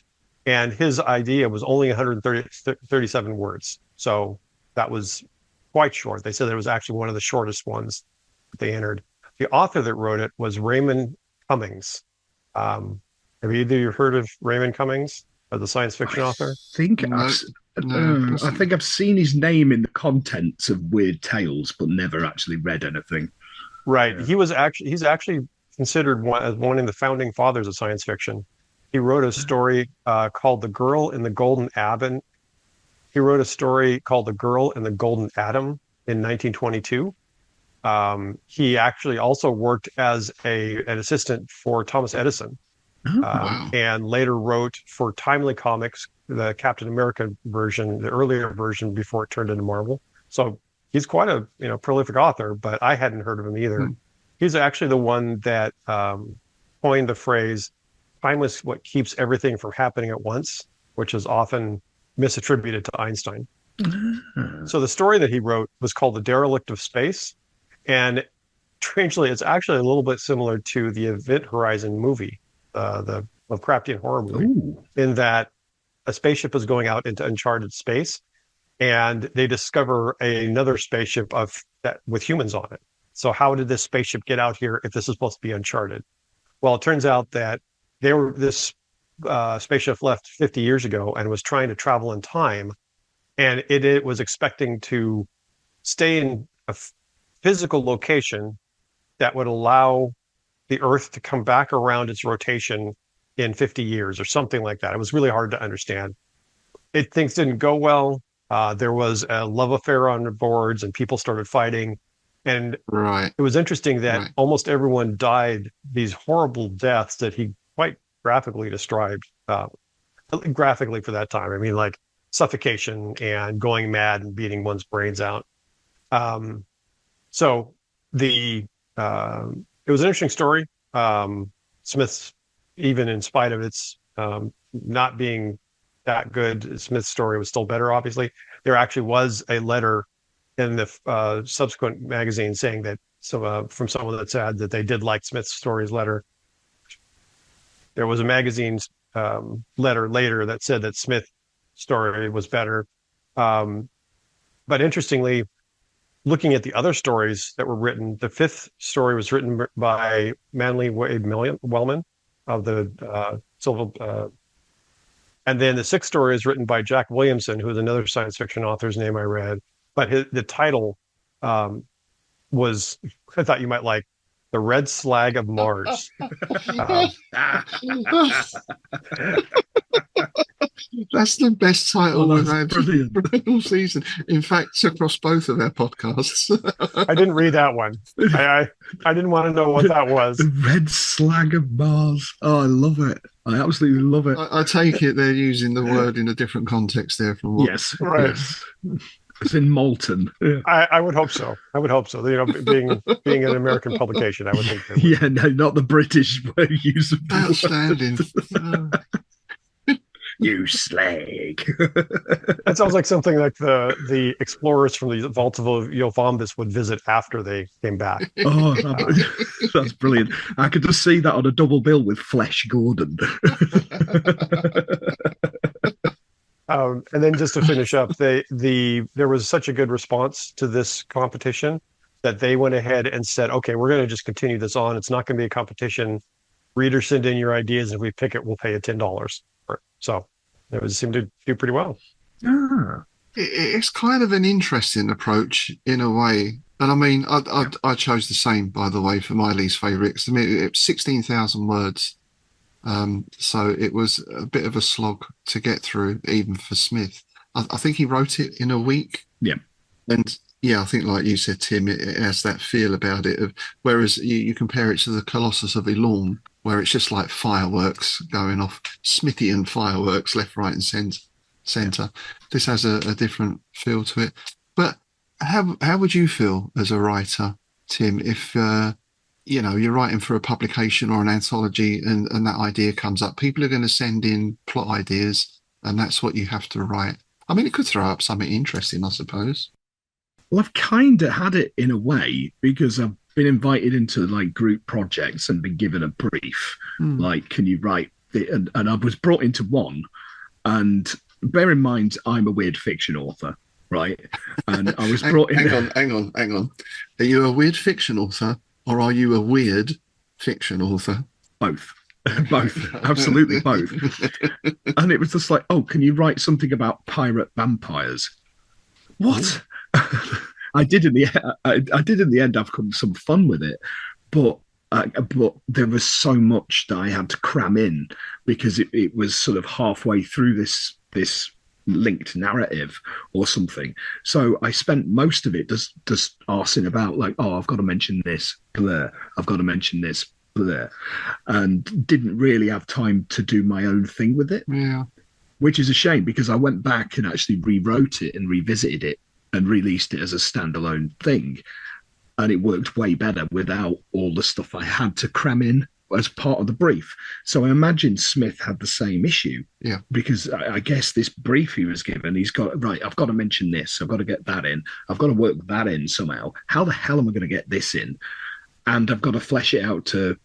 and his idea was only 137 words. So that was quite short. They said it was actually one of the shortest ones that they entered. The author that wrote it was Raymond Cummings. Have either of you heard of Raymond Cummings, the science fiction author? I think I've seen his name in the contents of Weird Tales, but never actually read anything. Right. Yeah. He's actually considered as one of the founding fathers of science fiction. He wrote a story called The Girl in the Golden Atom. He wrote a story called The Girl in the Golden Atom in 1922. He actually also worked as an assistant for Thomas Edison. Wow. And later wrote for Timely Comics, the Captain America version, the earlier version before it turned into Marvel. So he's quite a prolific author, but I hadn't heard of him either. He's actually the one that coined the phrase, "Time is what keeps everything from happening at once," which is often misattributed to Einstein. So the story that he wrote was called The Derelict of Space. And strangely, it's actually a little bit similar to the Event Horizon movie, the Lovecraftian horror movie, in that a spaceship is going out into uncharted space, and they discover another spaceship with humans on it. So how did this spaceship get out here if this is supposed to be uncharted? Well, it turns out that this spaceship left 50 years ago and was trying to travel in time, and it was expecting to stay in a physical location that would allow the Earth to come back around its rotation in 50 years or something like that. It was really hard to understand. Things didn't go well. There was a love affair on the boards, and people started fighting. And It was interesting that almost everyone died these horrible deaths that he quite graphically described, graphically for that time. I mean, like suffocation and going mad and beating one's brains out. So it was an interesting story. Smith's, even in spite of its not being that good, Smith's story was still better, obviously. There actually was a letter in the subsequent magazine saying that from someone that said that they did like Smith's story's letter. There was a magazine's letter later that said that Smith's story was better. But interestingly, looking at the other stories that were written, the fifth story was written by Manly Wade Wellman of the Civil. And then the sixth story is written by Jack Williamson, who is another science fiction author's name I read. But the title was, I thought you might like, The Red Slag of Mars. That's the best title we've had all season. In fact, across both of our podcasts. I didn't read that one. I didn't want to know what that was. The Red Slag of Mars. Oh, I love it. I absolutely love it. I take it they're using the word in a different context there from what... Yes, right. Yes. It's in molten. Yeah. I would hope so. I would hope so. You know, being an American publication, I would think. Yeah, no, not the British use of Outstanding. You slag. That sounds like something like the explorers from the Vault of Yovombus would visit after they came back. Oh, that's brilliant. I could just see that on a double bill with Flesh Gordon. And then just to finish up, there was such a good response to this competition that they went ahead and said, okay, we're going to just continue this on. It's not going to be a competition. Readers send in your ideas, and if we pick it, we'll pay you $10 for it. So it seemed to do pretty well. Ah. It's kind of an interesting approach in a way. And I mean, I chose the same, by the way, for my least favourite. I mean, it was 16,000 words. So it was a bit of a slog to get through, even for Smith. I think he wrote it in a week. Yeah. And yeah, I think like you said, Tim, it has that feel about it. Whereas you compare it to the Colossus of Elorn, where it's just like fireworks going off, Smithian fireworks left, right and centre. Yeah. This has a different feel to it. But how would you feel as a writer, Tim, if... you're writing for a publication or an anthology and that idea comes up? People are going to send in plot ideas and that's what you have to write. I mean, it could throw up something interesting, I suppose. Well, I've kind of had it in a way because I've been invited into like group projects and been given a brief. Like, can you write it? And I was brought into one. And bear in mind, I'm a weird fiction author, right? And I was brought in. Hang on. Are you a weird fiction author? Or are you a weird fiction author? Both. Both. Absolutely both. And it was just like, oh, can you write something about pirate vampires? What? I did in the end have some fun with it, but there was so much that I had to cram in because it was sort of halfway through this linked narrative or something. So I spent most of it just arsing about like, oh, I've got to mention this, blah. I've got to mention this, blah. And didn't really have time to do my own thing with it. Yeah. Which is a shame because I went back and actually rewrote it and revisited it and released it as a standalone thing. And it worked way better without all the stuff I had to cram in as part of the brief. So I imagine Smith had the same issue. Yeah. Because I guess this brief he was given, he's got, right, I've got to mention this. I've got to get that in. I've got to work that in somehow. How the hell am I going to get this in? And I've got to flesh it out to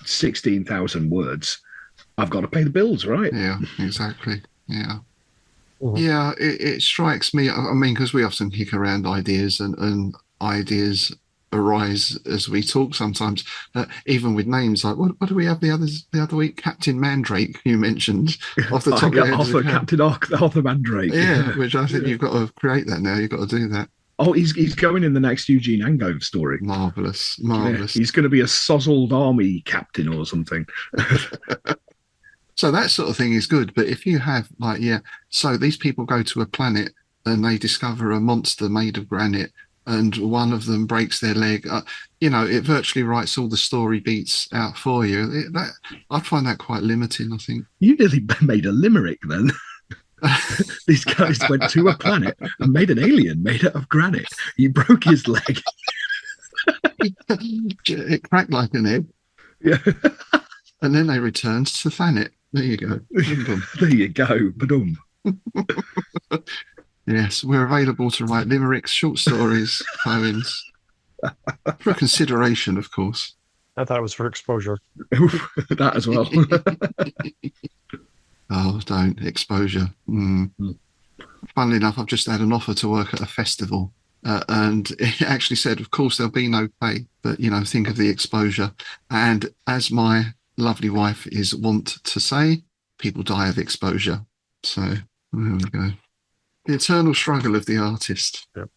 16,000 words. I've got to pay the bills, right? Yeah, exactly. Yeah. Mm-hmm. Yeah, it strikes me. I mean, because we often kick around ideas and ideas arise as we talk sometimes, even with names like what do we have the other week? Captain Mandrake, you mentioned off the top of your head. Captain Arthur Mandrake. Yeah, which I think you've got to create that now. You've got to do that. Oh, he's going in the next Eugene Angove story. Marvellous. Yeah, he's going to be a sozzled army captain or something. So that sort of thing is good. But if you have so these people go to a planet and they discover a monster made of granite and one of them breaks their leg, it virtually writes all the story beats out for you. I'd find that quite limiting, I think. You nearly made a limerick then. These guys went to a planet and made an alien made out of granite. He broke his leg. It cracked like an egg. Yeah. And then they returned to Thanet. There you go. There you go. Ba-dum. Yes, we're available to write limericks, short stories, poems. For consideration, of course. I thought it was for exposure. That as well. Oh, don't. Exposure. Funnily enough, I've just had an offer to work at a festival and it actually said, of course, there'll be no pay, but, think of the exposure. And as my lovely wife is wont to say, people die of exposure. So there we go. The eternal struggle of the artist. Yep.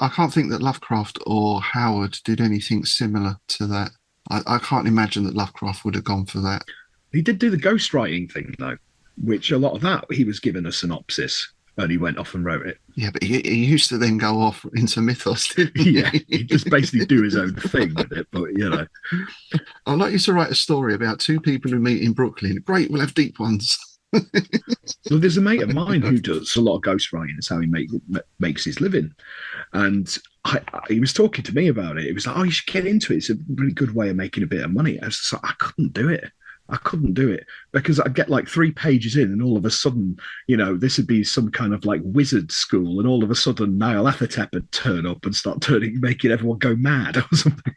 I can't think that Lovecraft or Howard did anything similar to that. I can't imagine that Lovecraft would have gone for that. He did do the ghostwriting thing, though, which a lot of that he was given a synopsis and he went off and wrote it. Yeah, but he used to then go off into mythos, didn't he? Yeah, he just basically do his own thing with it, but I'd like you to write a story about two people who meet in Brooklyn. Great, we'll have deep ones. Well, there's a mate of mine who does a lot of ghostwriting. It's how he makes his living. And he was talking to me about it. It was like, oh, you should get into it. It's a really good way of making a bit of money. I was just like, I couldn't do it because I'd get like 3 pages in and all of a sudden, this would be some kind of like wizard school. And all of a sudden Nyarlathotep would turn up and start making everyone go mad or something.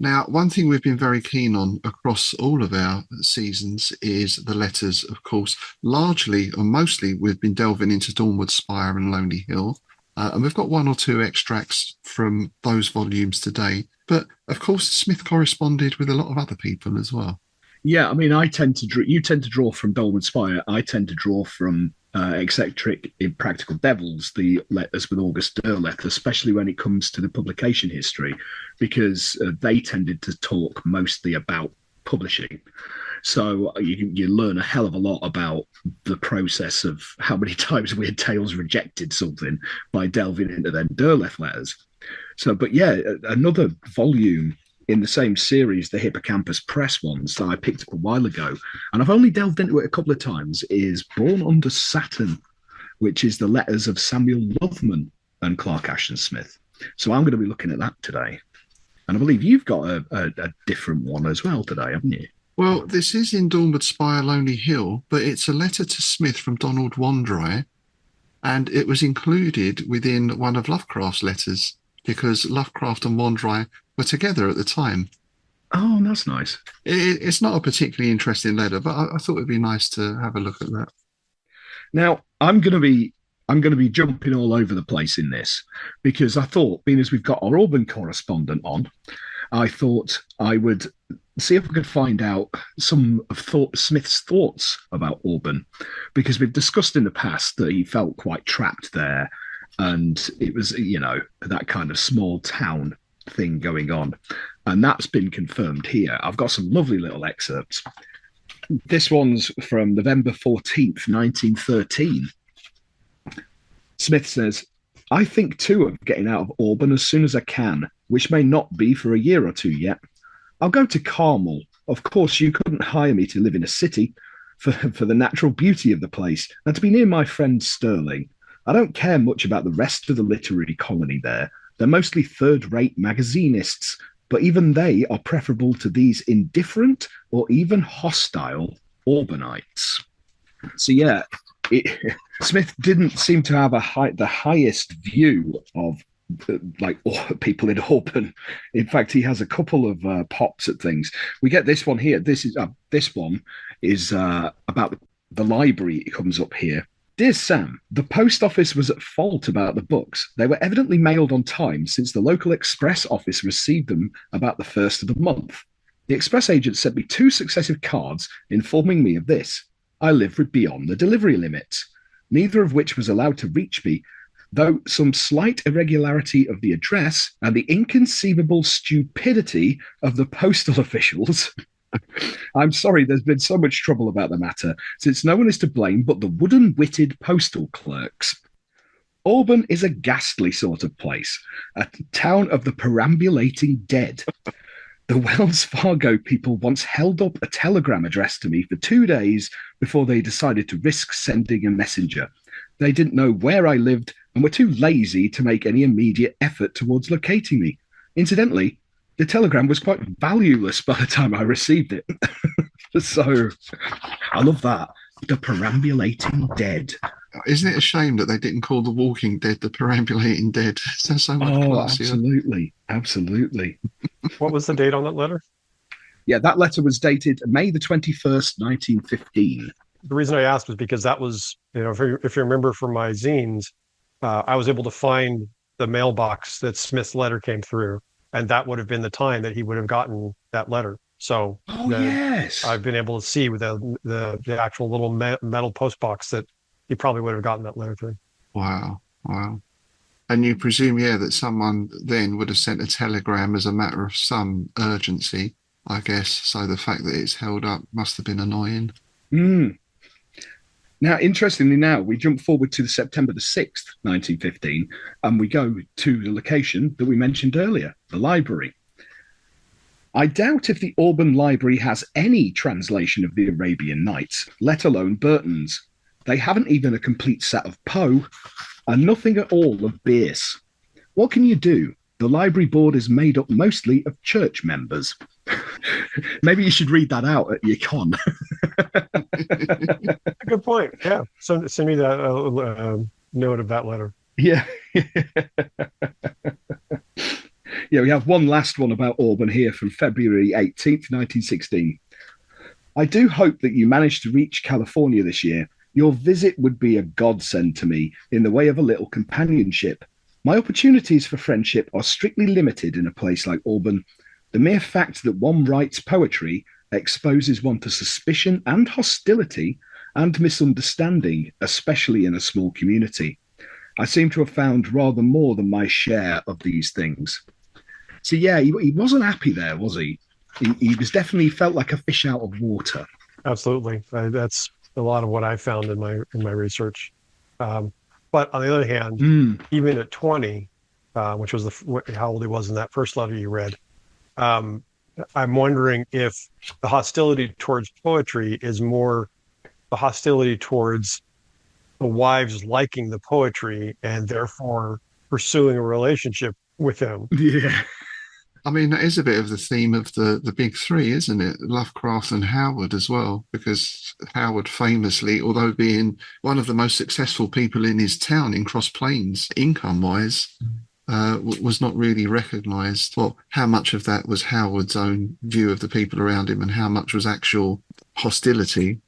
Now, one thing we've been very keen on across all of our seasons is the letters, of course. Largely, or mostly, we've been delving into Dawnwood Spire and Lonely Hill. And we've got 1 or 2 extracts from those volumes today. But, of course, Smith corresponded with a lot of other people as well. Yeah, I mean, you tend to draw from Dawnwood Spire. I tend to draw from Eccentric Impractical Devils, the letters with August Derleth, especially when it comes to the publication history, because they tended to talk mostly about publishing. So you learn a hell of a lot about the process of how many times Weird Tales rejected something by delving into them Derleth letters. So, but yeah, another volume in the same series, the Hippocampus Press ones that I picked up a while ago, and I've only delved into it a couple of times, is Born Under Saturn, which is the letters of Samuel Loveman and Clark Ashton Smith. So I'm going to be looking at that today. And I believe you've got a different one as well today, haven't you? Well, this is in Dawnwood Spire, Lonely Hill, but it's a letter to Smith from Donald Wandry, and it was included within one of Lovecraft's letters because Lovecraft and Wandry were together at the time. Oh, that's nice. It's not a particularly interesting letter, but I thought it'd be nice to have a look at that. Now, I'm going to be jumping all over the place in this because I thought, being as we've got our Auburn correspondent on, I thought I would see if we could find out some of Smith's thoughts about Auburn, because we've discussed in the past that he felt quite trapped there, and it was, that kind of small town thing going on. And that's been confirmed here. I've got some lovely little excerpts. This one's from November 14th, 1913. Smith says, I think too of getting out of Auburn as soon as I can, which may not be for a year or 2 yet. I'll go to Carmel. Of course, you couldn't hire me to live in a city for the natural beauty of the place and to be near my friend Sterling. I don't care much about the rest of the literary colony there. They're mostly third-rate magazinists, but even they are preferable to these indifferent or even hostile Auburnites. So yeah, Smith didn't seem to have the highest view of people in Auburn. In fact, he has a couple of pops at things. We get this one here. This one is about the library. It comes up here. Dear Sam, the post office was at fault about the books. They were evidently mailed on time since the local express office received them about the first of the month. The express agent sent me 2 successive cards informing me of this. I live beyond the delivery limits, neither of which was allowed to reach me, though some slight irregularity of the address and the inconceivable stupidity of the postal officials. I'm sorry there's been so much trouble about the matter, since no one is to blame but the wooden-witted postal clerks. Auburn is a ghastly sort of place, a town of the perambulating dead. The Wells Fargo people once held up a telegram address to me for 2 days before they decided to risk sending a messenger. They didn't know where I lived and were too lazy to make any immediate effort towards locating me. Incidentally, the telegram was quite valueless by the time I received it. So, I love that. The perambulating dead. Isn't it a shame that they didn't call The Walking Dead the perambulating dead? Sounds so much classier. Absolutely. What was the date on that letter? Yeah, that letter was dated May the 21st, 1915. the reason I asked was because that was, if you remember from my zines, I was able to find the mailbox that Smith's letter came through, and that would have been the time that he would have gotten that letter. So yes, I've been able to see with the actual little metal post box that he probably would have gotten that letter through. Wow. And you presume, that someone then would have sent a telegram as a matter of some urgency, I guess. So the fact that it's held up must have been annoying. Now, interestingly, we jump forward to the September the 6th, 1915, and we go to the location that we mentioned earlier, the library. I doubt if the Auburn Library has any translation of the Arabian Nights, let alone Burton's. They haven't even a complete set of Poe, and nothing at all of Bierce. What can you do? The library board is made up mostly of church members. Maybe you should read that out at your con. Good point. Yeah. So send me that note of that letter. Yeah. We have one last one about Auburn here from February 18th, 1916. I do hope that you manage to reach California this year. Your visit would be a godsend to me in the way of a little companionship. My opportunities for friendship are strictly limited in a place like Auburn. The mere fact that one writes poetry exposes one to suspicion and hostility and misunderstanding, especially in a small community. I seem to have found rather more than my share of these things. So he wasn't happy there, was he? He was definitely felt like a fish out of water. Absolutely. That's a lot of what I found in my research. But on the other hand, even at 20, which was how old he was in that first letter you read, I'm wondering if the hostility towards poetry is more the hostility towards the wives liking the poetry and therefore pursuing a relationship with him. Yeah. I mean, that is a bit of the theme of the big three, isn't it? Lovecraft and Howard as well, because Howard famously, although being one of the most successful people in his town in Cross Plains, income-wise, was not really recognised. Well, how much of that was Howard's own view of the people around him and how much was actual hostility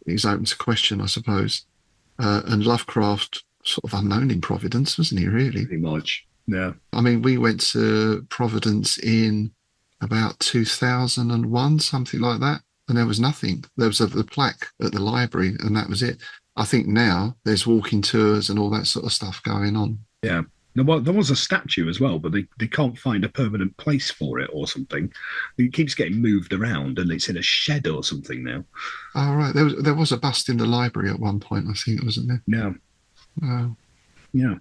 is open to question, I suppose. And Lovecraft, sort of unknown in Providence, wasn't he, really? Pretty much. Yeah. I mean, we went to Providence in about 2001, something like that, and there was nothing. There was the plaque at the library, and that was it. I think now there's walking tours and all that sort of stuff going on. Yeah. There was a statue as well, but they can't find a permanent place for it or something. It keeps getting moved around, and it's in a shed or something now. Oh, right. There was a bust in the library at one point, I think, wasn't there? Yeah. Yeah.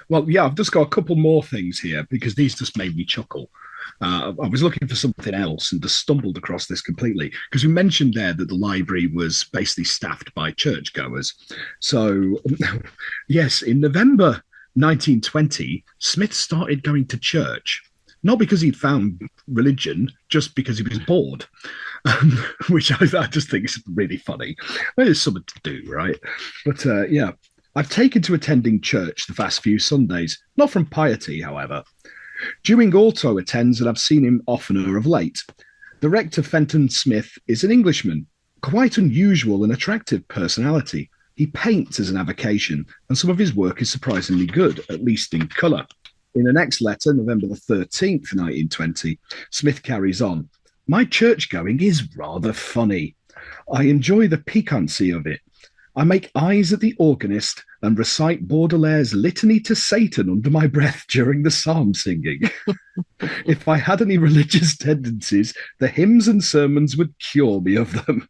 Well, I've just got a couple more things here because these just made me chuckle. I was looking for something else and just stumbled across this completely because we mentioned there that the library was basically staffed by churchgoers. So, yes, in November 1920, Smith started going to church, not because he'd found religion, just because he was bored, which I just think is really funny. There's something to do, right? But I've taken to attending church the past few Sundays, not from piety, however. Dewing also attends, and I've seen him oftener of late. The rector, Fenton Smith, is an Englishman, quite unusual and attractive personality. He paints as an avocation, and some of his work is surprisingly good, at least in colour. In the next letter, November the 13th, 1920, Smith carries on. My church-going is rather funny. I enjoy the piquancy of it. I make eyes at the organist and recite Baudelaire's Litany to Satan under my breath during the psalm singing. If I had any religious tendencies, the hymns and sermons would cure me of them.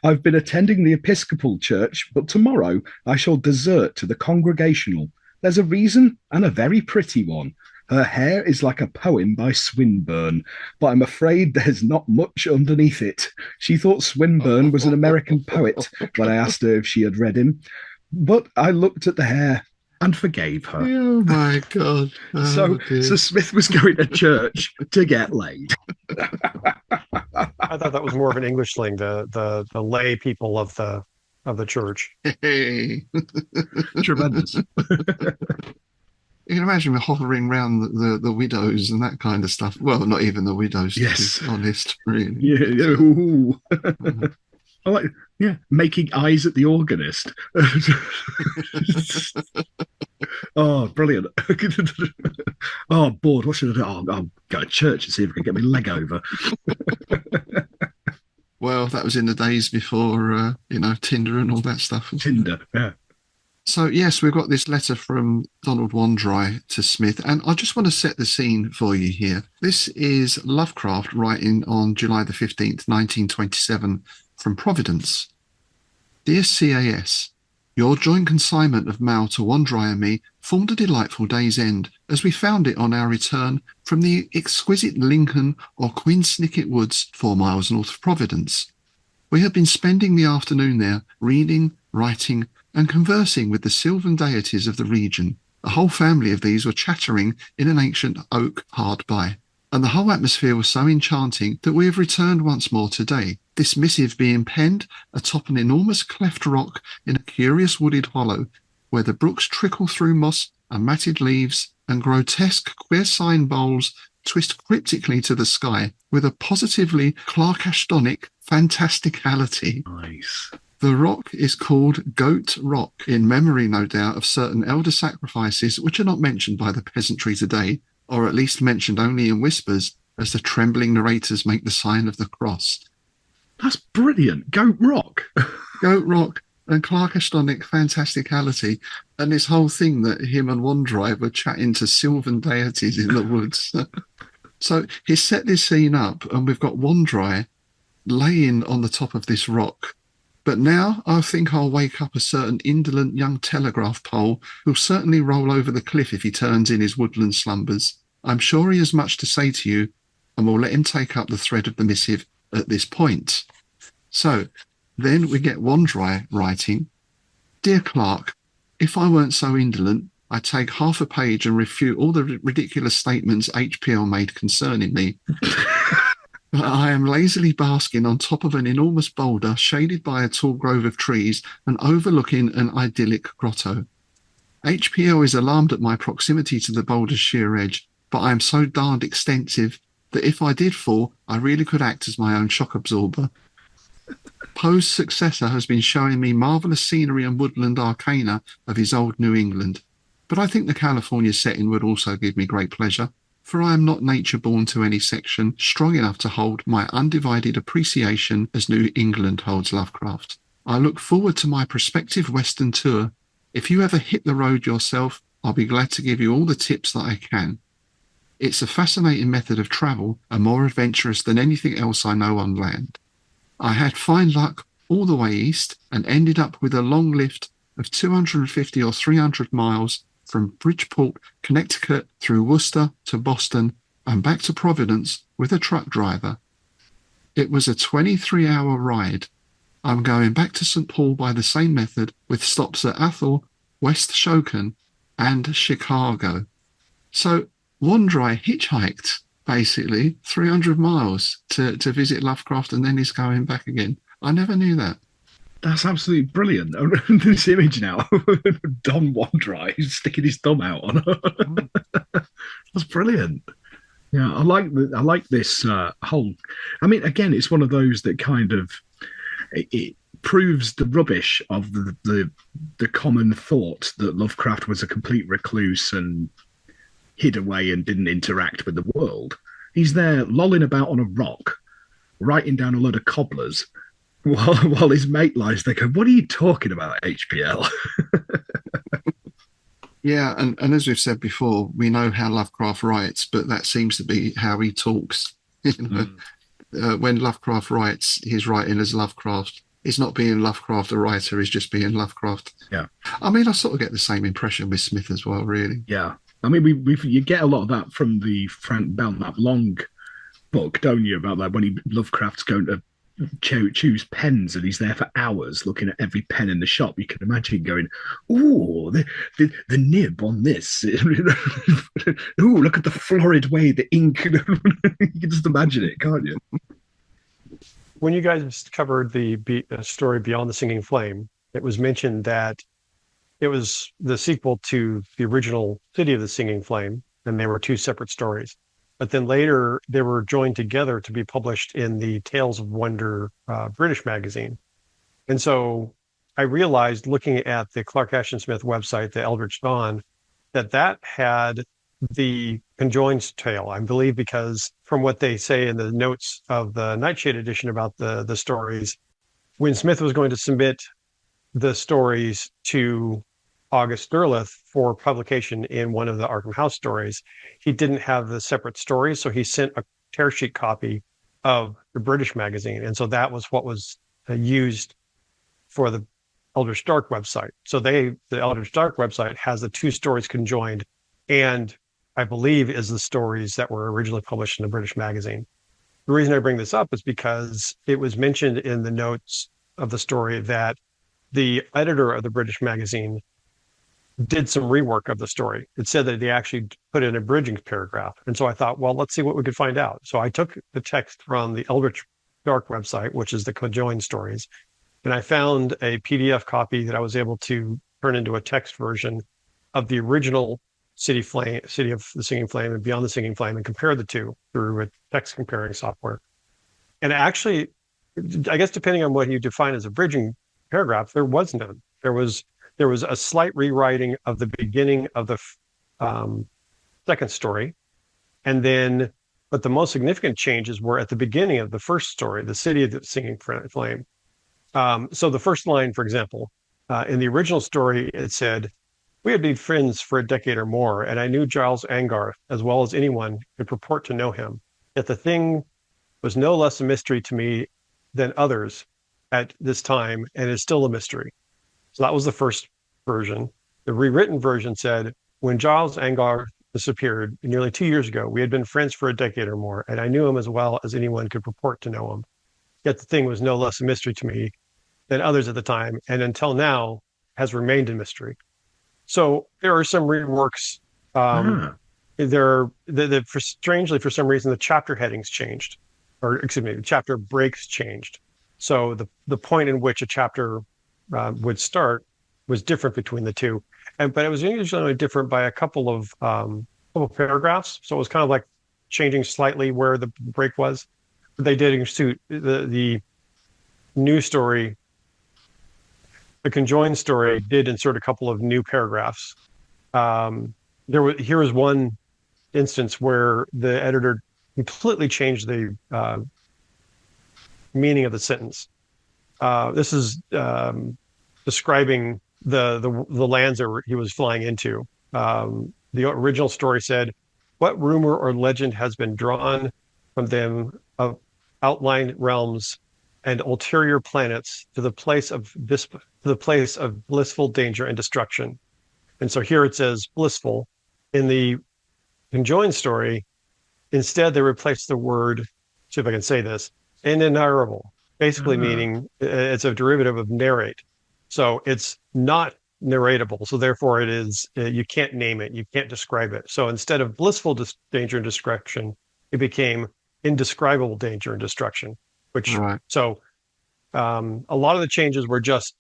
I've been attending the Episcopal Church, but tomorrow I shall desert to the Congregational. There's a reason, and a very pretty one. Her hair is like a poem by Swinburne, but I'm afraid there's not much underneath it. She thought Swinburne was an American poet when I asked her if she had read him, but I looked at the hair and forgave her. Oh, my God. So Smith was going to church to get laid. I thought that was more of an English thing, the lay people of the church. Hey. Tremendous. You can imagine me hovering around the widows and that kind of stuff. Well, not even the widows, Yes. to be honest, really. Yeah. Ooh. I like, making eyes at the organist. Oh, brilliant. Oh, bored. What should I do? Oh, I'll go to church and see if I can get my leg over. Well, that was in the days before, Tinder and all that stuff. Tinder, yeah. So, yes, we've got this letter from Donald Wandry to Smith, and I just want to set the scene for you here. This is Lovecraft writing on July the 15th, 1927, from Providence. Dear CAS, your joint consignment of mail to Wandry and me formed a delightful day's end, as we found it on our return from the exquisite Lincoln or Queensnicket Woods, 4 miles north of Providence. We had been spending the afternoon there, reading, writing, and conversing with the sylvan deities of the region. A whole family of these were chattering in an ancient oak hard by, and the whole atmosphere was so enchanting that we have returned once more today, this missive being penned atop an enormous cleft rock in a curious wooded hollow, where the brooks trickle through moss and matted leaves, and grotesque queer sign bowls twist cryptically to the sky with a positively Clark-Ashtonic fantasticality. Nice. The rock is called Goat Rock, in memory, no doubt, of certain elder sacrifices which are not mentioned by the peasantry today, or at least mentioned only in whispers, as the trembling narrators make the sign of the cross. That's brilliant. Goat Rock. Goat Rock and Clark-Ashtonic fantasticality, and this whole thing that him and Wandry were chatting to sylvan deities in the woods. So he set this scene up, and we've got Wandry laying on the top of this rock. But now I think I'll wake up a certain indolent young telegraph pole who'll certainly roll over the cliff if he turns in his woodland slumbers. I'm sure he has much to say to you, and we'll let him take up the thread of the missive at this point. So then we get Wandry writing, Dear Clark, if I weren't so indolent, I'd take half a page and refute all the ridiculous statements HPL made concerning me. I am lazily basking on top of an enormous boulder shaded by a tall grove of trees and overlooking an idyllic grotto. HPL is alarmed at my proximity to the boulder's sheer edge, but I am so darned extensive that if I did fall, I really could act as my own shock absorber. Poe's successor has been showing me marvellous scenery and woodland arcana of his old New England, but I think the California setting would also give me great pleasure, for I am not nature-born to any section strong enough to hold my undivided appreciation as New England holds Lovecraft. I look forward to my prospective Western tour. If you ever hit the road yourself, I'll be glad to give you all the tips that I can. It's a fascinating method of travel and more adventurous than anything else I know on land. I had fine luck all the way east and ended up with a long lift of 250 or 300 miles from Bridgeport, Connecticut, through Worcester to Boston and back to Providence with a truck driver. It was a 23-hour ride. I'm going back to St. Paul by the same method, with stops at Athol, West Shokan, and Chicago. So Wandry hitchhiked, basically, 300 miles to visit Lovecraft, and then he's going back again. I never knew that. That's absolutely brilliant. This image now, Don Wandry sticking his thumb out on her. That's brilliant. Yeah, I like this whole. I mean, again, it's one of those that kind of it proves the rubbish of the common thought that Lovecraft was a complete recluse and hid away and didn't interact with the world. He's there lolling about on a rock, writing down a load of cobblers. While his mate lies there going, what are you talking about, HPL? Yeah, and as we've said before, we know how Lovecraft writes, but that seems to be how he talks. When Lovecraft writes, he's writing as Lovecraft. He's not being Lovecraft a writer, he's just being Lovecraft. Yeah. I mean, I sort of get the same impression with Smith as well, really. Yeah. I mean, you get a lot of that from the Frank Belknap Long book, don't you, about that when Lovecraft's going to choose pens and he's there for hours looking at every pen in the shop. You can imagine going, ooh, the nib on this. Ooh, look at the florid way the ink. You can just imagine it, can't you? When you guys covered the story Beyond the Singing Flame, it was mentioned that it was the sequel to the original City of the Singing Flame, and they were two separate stories. But then later they were joined together to be published in the Tales of Wonder British magazine. And so I realized, looking at the Clark Ashton Smith website, the Eldritch Dawn, that had the conjoined tale, I believe, because from what they say in the notes of the Nightshade edition about the stories, when Smith was going to submit the stories to August Derleth for publication in one of the Arkham House stories, he didn't have the separate stories, so he sent a tear sheet copy of the British magazine, and so that was what was used for the Eldritch Dark website. So the Eldritch Dark website has the two stories conjoined, and I believe is the stories that were originally published in the British magazine. The reason I bring this up is because it was mentioned in the notes of the story that the editor of the British magazine did some rework of the story. It said that they actually put in a bridging paragraph. And so I thought, well, let's see what we could find out. So I took the text from the Eldritch Dark website, which is the conjoined stories, and I found a PDF copy that I was able to turn into a text version of the original City of the Singing Flame and Beyond the Singing Flame, and compare the two through a text comparing software. And actually, I guess depending on what you define as a bridging paragraph, there was none. There was a slight rewriting of the beginning of the second story, and then, but the most significant changes were at the beginning of the first story, the City of the Singing Flame. So the first line, for example, in the original story, it said, "We had been friends for a decade or more, and I knew Giles Angarth as well as anyone could purport to know him. Yet the thing was no less a mystery to me than others at this time, and is still a mystery." So that was the first version. The rewritten version said, "When Giles Angarth disappeared nearly 2 years ago, we had been friends for a decade or more, and I knew him as well as anyone could purport to know him. Yet the thing was no less a mystery to me than others at the time, and until now has remained a mystery." So there are some reworks. Strangely, for some reason, the chapter headings changed, or excuse me, the chapter breaks changed. So the point in which a chapter would start was different between the two, but it was usually only different by a couple of paragraphs. So it was kind of like changing slightly where the break was. But they did suit the new story. The conjoined story did insert a couple of new paragraphs. Here was one instance where the editor completely changed the meaning of the sentence. This is describing the lands that he was flying into. The original story said, "What rumor or legend has been drawn from them of outlying realms and ulterior planets to the place of blissful danger and destruction?" And so here it says blissful. In the conjoined story, instead they replaced the word, see if I can say this, inenarrable, basically meaning it's a derivative of narrate. So it's not narratable. So therefore it is, you can't name it, you can't describe it. So instead of blissful danger and destruction, it became indescribable danger and destruction, which, Right. So a lot of the changes were just,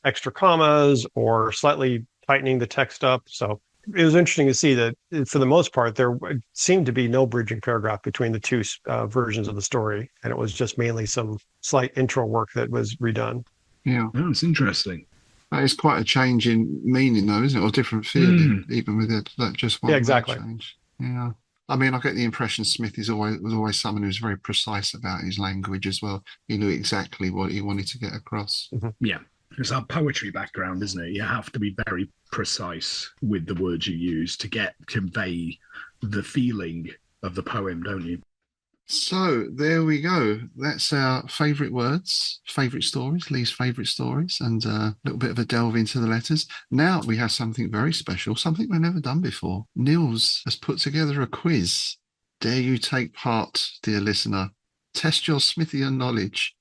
extra commas or slightly tightening the text up. So it was interesting to see that for the most part, there seemed to be no bridging paragraph between the two versions of the story. And it was just mainly some slight intro work that was redone. Yeah. Oh, it's interesting. That is quite a change in meaning, though, isn't it? Or different feeling, even with that just one exactly. change. Yeah. I mean, I get the impression Smith was always someone who was very precise about his language as well. He knew exactly what he wanted to get across. Mm-hmm. Yeah. It's our poetry background, isn't it? You have to be very precise with the words you use to convey the feeling of the poem, don't you? So there we go. That's our favourite words, favourite stories, Lee's favourite stories, and a little bit of a delve into the letters. Now we have something very special, something we've never done before. Nils has put together a quiz. Dare you take part, dear listener? Test your Smithian knowledge.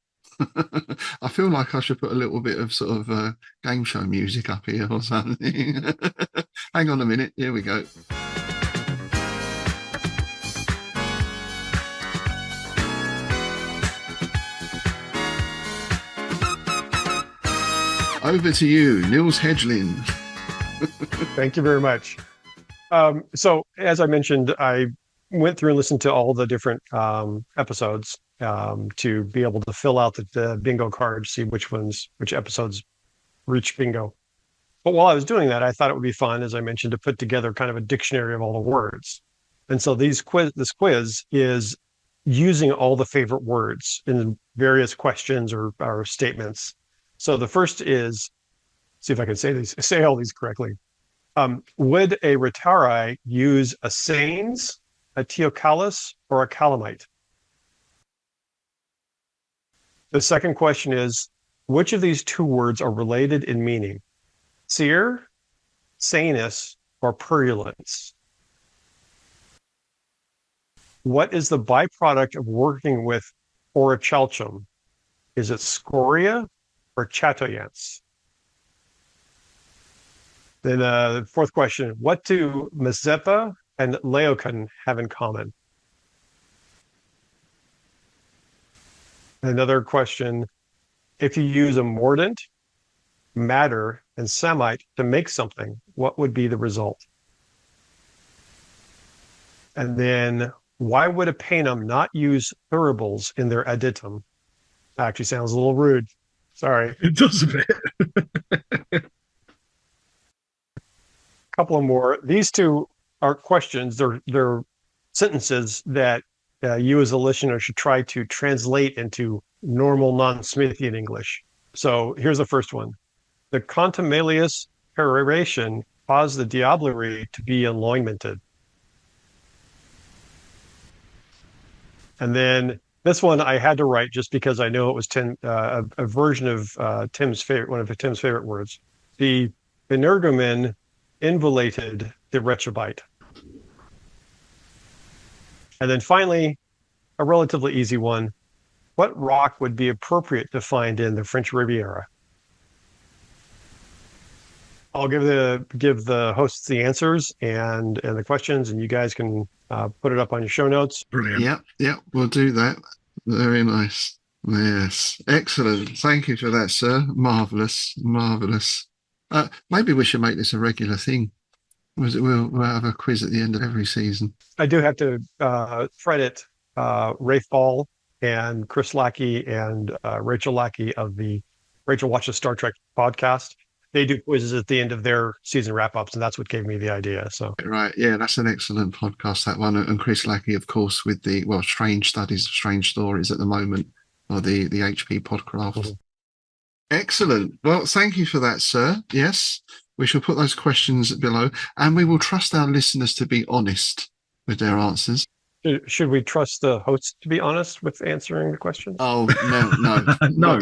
I feel like I should put a little bit of sort of game show music up here or something. Hang on a minute. Here we go. Over to you, Nils Hedglin. Thank you very much. So, as I mentioned, I went through and listened to all the different episodes to be able to fill out the bingo card, see which episodes reach bingo. But while I was doing that, I thought it would be fun, as I mentioned, to put together kind of a dictionary of all the words. And so this quiz is using all the favorite words in various questions or statements. So the first is, see if I can say all these correctly. Would a retiari use a sanes, a teocallis, or a calamite? The second question is, which of these two words are related in meaning? Seer, sanus, or purulence? What is the byproduct of working with orichalcum? Is it scoria or chatoyance? Then the fourth question, what do Mazeppa and Laocoon have in common? Another question, if you use a mordant, matter, and semite to make something, what would be the result? And then, why would a panem not use thuribles in their additum? Actually sounds a little rude. Sorry. It does a bit. Couple of more. These two are questions. They're sentences that you as a listener should try to translate into normal non-Smithian English. So here's the first one. The contumelious peroration caused the diablerie to be anointed. And then this one I had to write just because I know it was a version of one of Tim's favorite words. The energumen involated the retrobite. And then finally, a relatively easy one. What rock would be appropriate to find in the French Riviera? I'll give the hosts the answers and the questions, and you guys can put it up on your show notes. Brilliant. Yeah, we'll do that. Very nice. Yes, excellent. Thank you for that, sir. Marvelous. Maybe we should make this a regular thing. We'll have a quiz at the end of every season. I do have to credit Rafe Ball and Chris Lackey and Rachel Lackey of the Rachel Watches Star Trek podcast. They do quizzes at the end of their season wrap-ups, and that's what gave me the idea. So right, yeah, that's an excellent podcast, that one. And Chris Lackey, of course, with the Strange Studies of Strange Stories at the moment, or the HP Podcraft. Mm-hmm. Excellent. Well, thank you for that, sir. Yes, we shall put those questions below, and we will trust our listeners to be honest with their answers. Should we trust the host to be honest with answering the questions? Oh, no. No,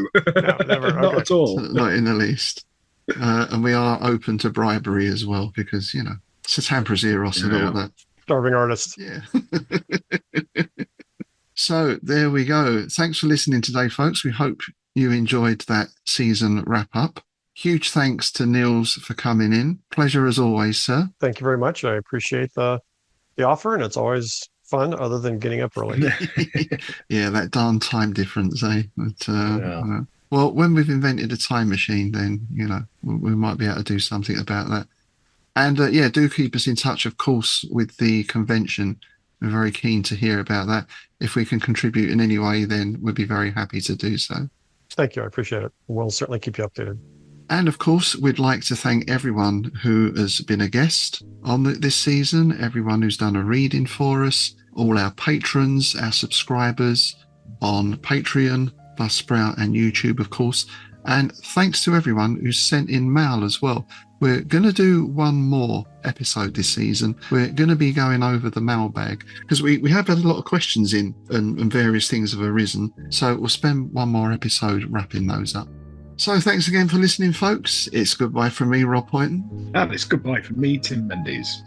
never. Not Okay. at all. Not in the least. And we are open to bribery as well, because, Satampras Eros and all that. Starving artists. Yeah. So there we go. Thanks for listening today, folks. We hope you enjoyed that season wrap-up. Huge thanks to Nils for coming in. Pleasure as always, sir. Thank you very much. I appreciate the offer, and it's always fun other than getting up early. Yeah, that darn time difference, eh? But, well, when we've invented a time machine, then, we might be able to do something about that. And, do keep us in touch, of course, with the convention. We're very keen to hear about that. If we can contribute in any way, then we'd be very happy to do so. Thank you. I appreciate it. We'll certainly keep you updated. And, of course, we'd like to thank everyone who has been a guest on this season, everyone who's done a reading for us, all our patrons, our subscribers on Patreon, Buzzsprout and YouTube, of course. And thanks to everyone who's sent in mail as well. We're going to do one more episode this season. We're going to be going over the mailbag because we have had a lot of questions in and various things have arisen. So we'll spend one more episode wrapping those up. So thanks again for listening, folks. It's goodbye from me, Rob Poynton. And it's goodbye from me, Tim Mendes.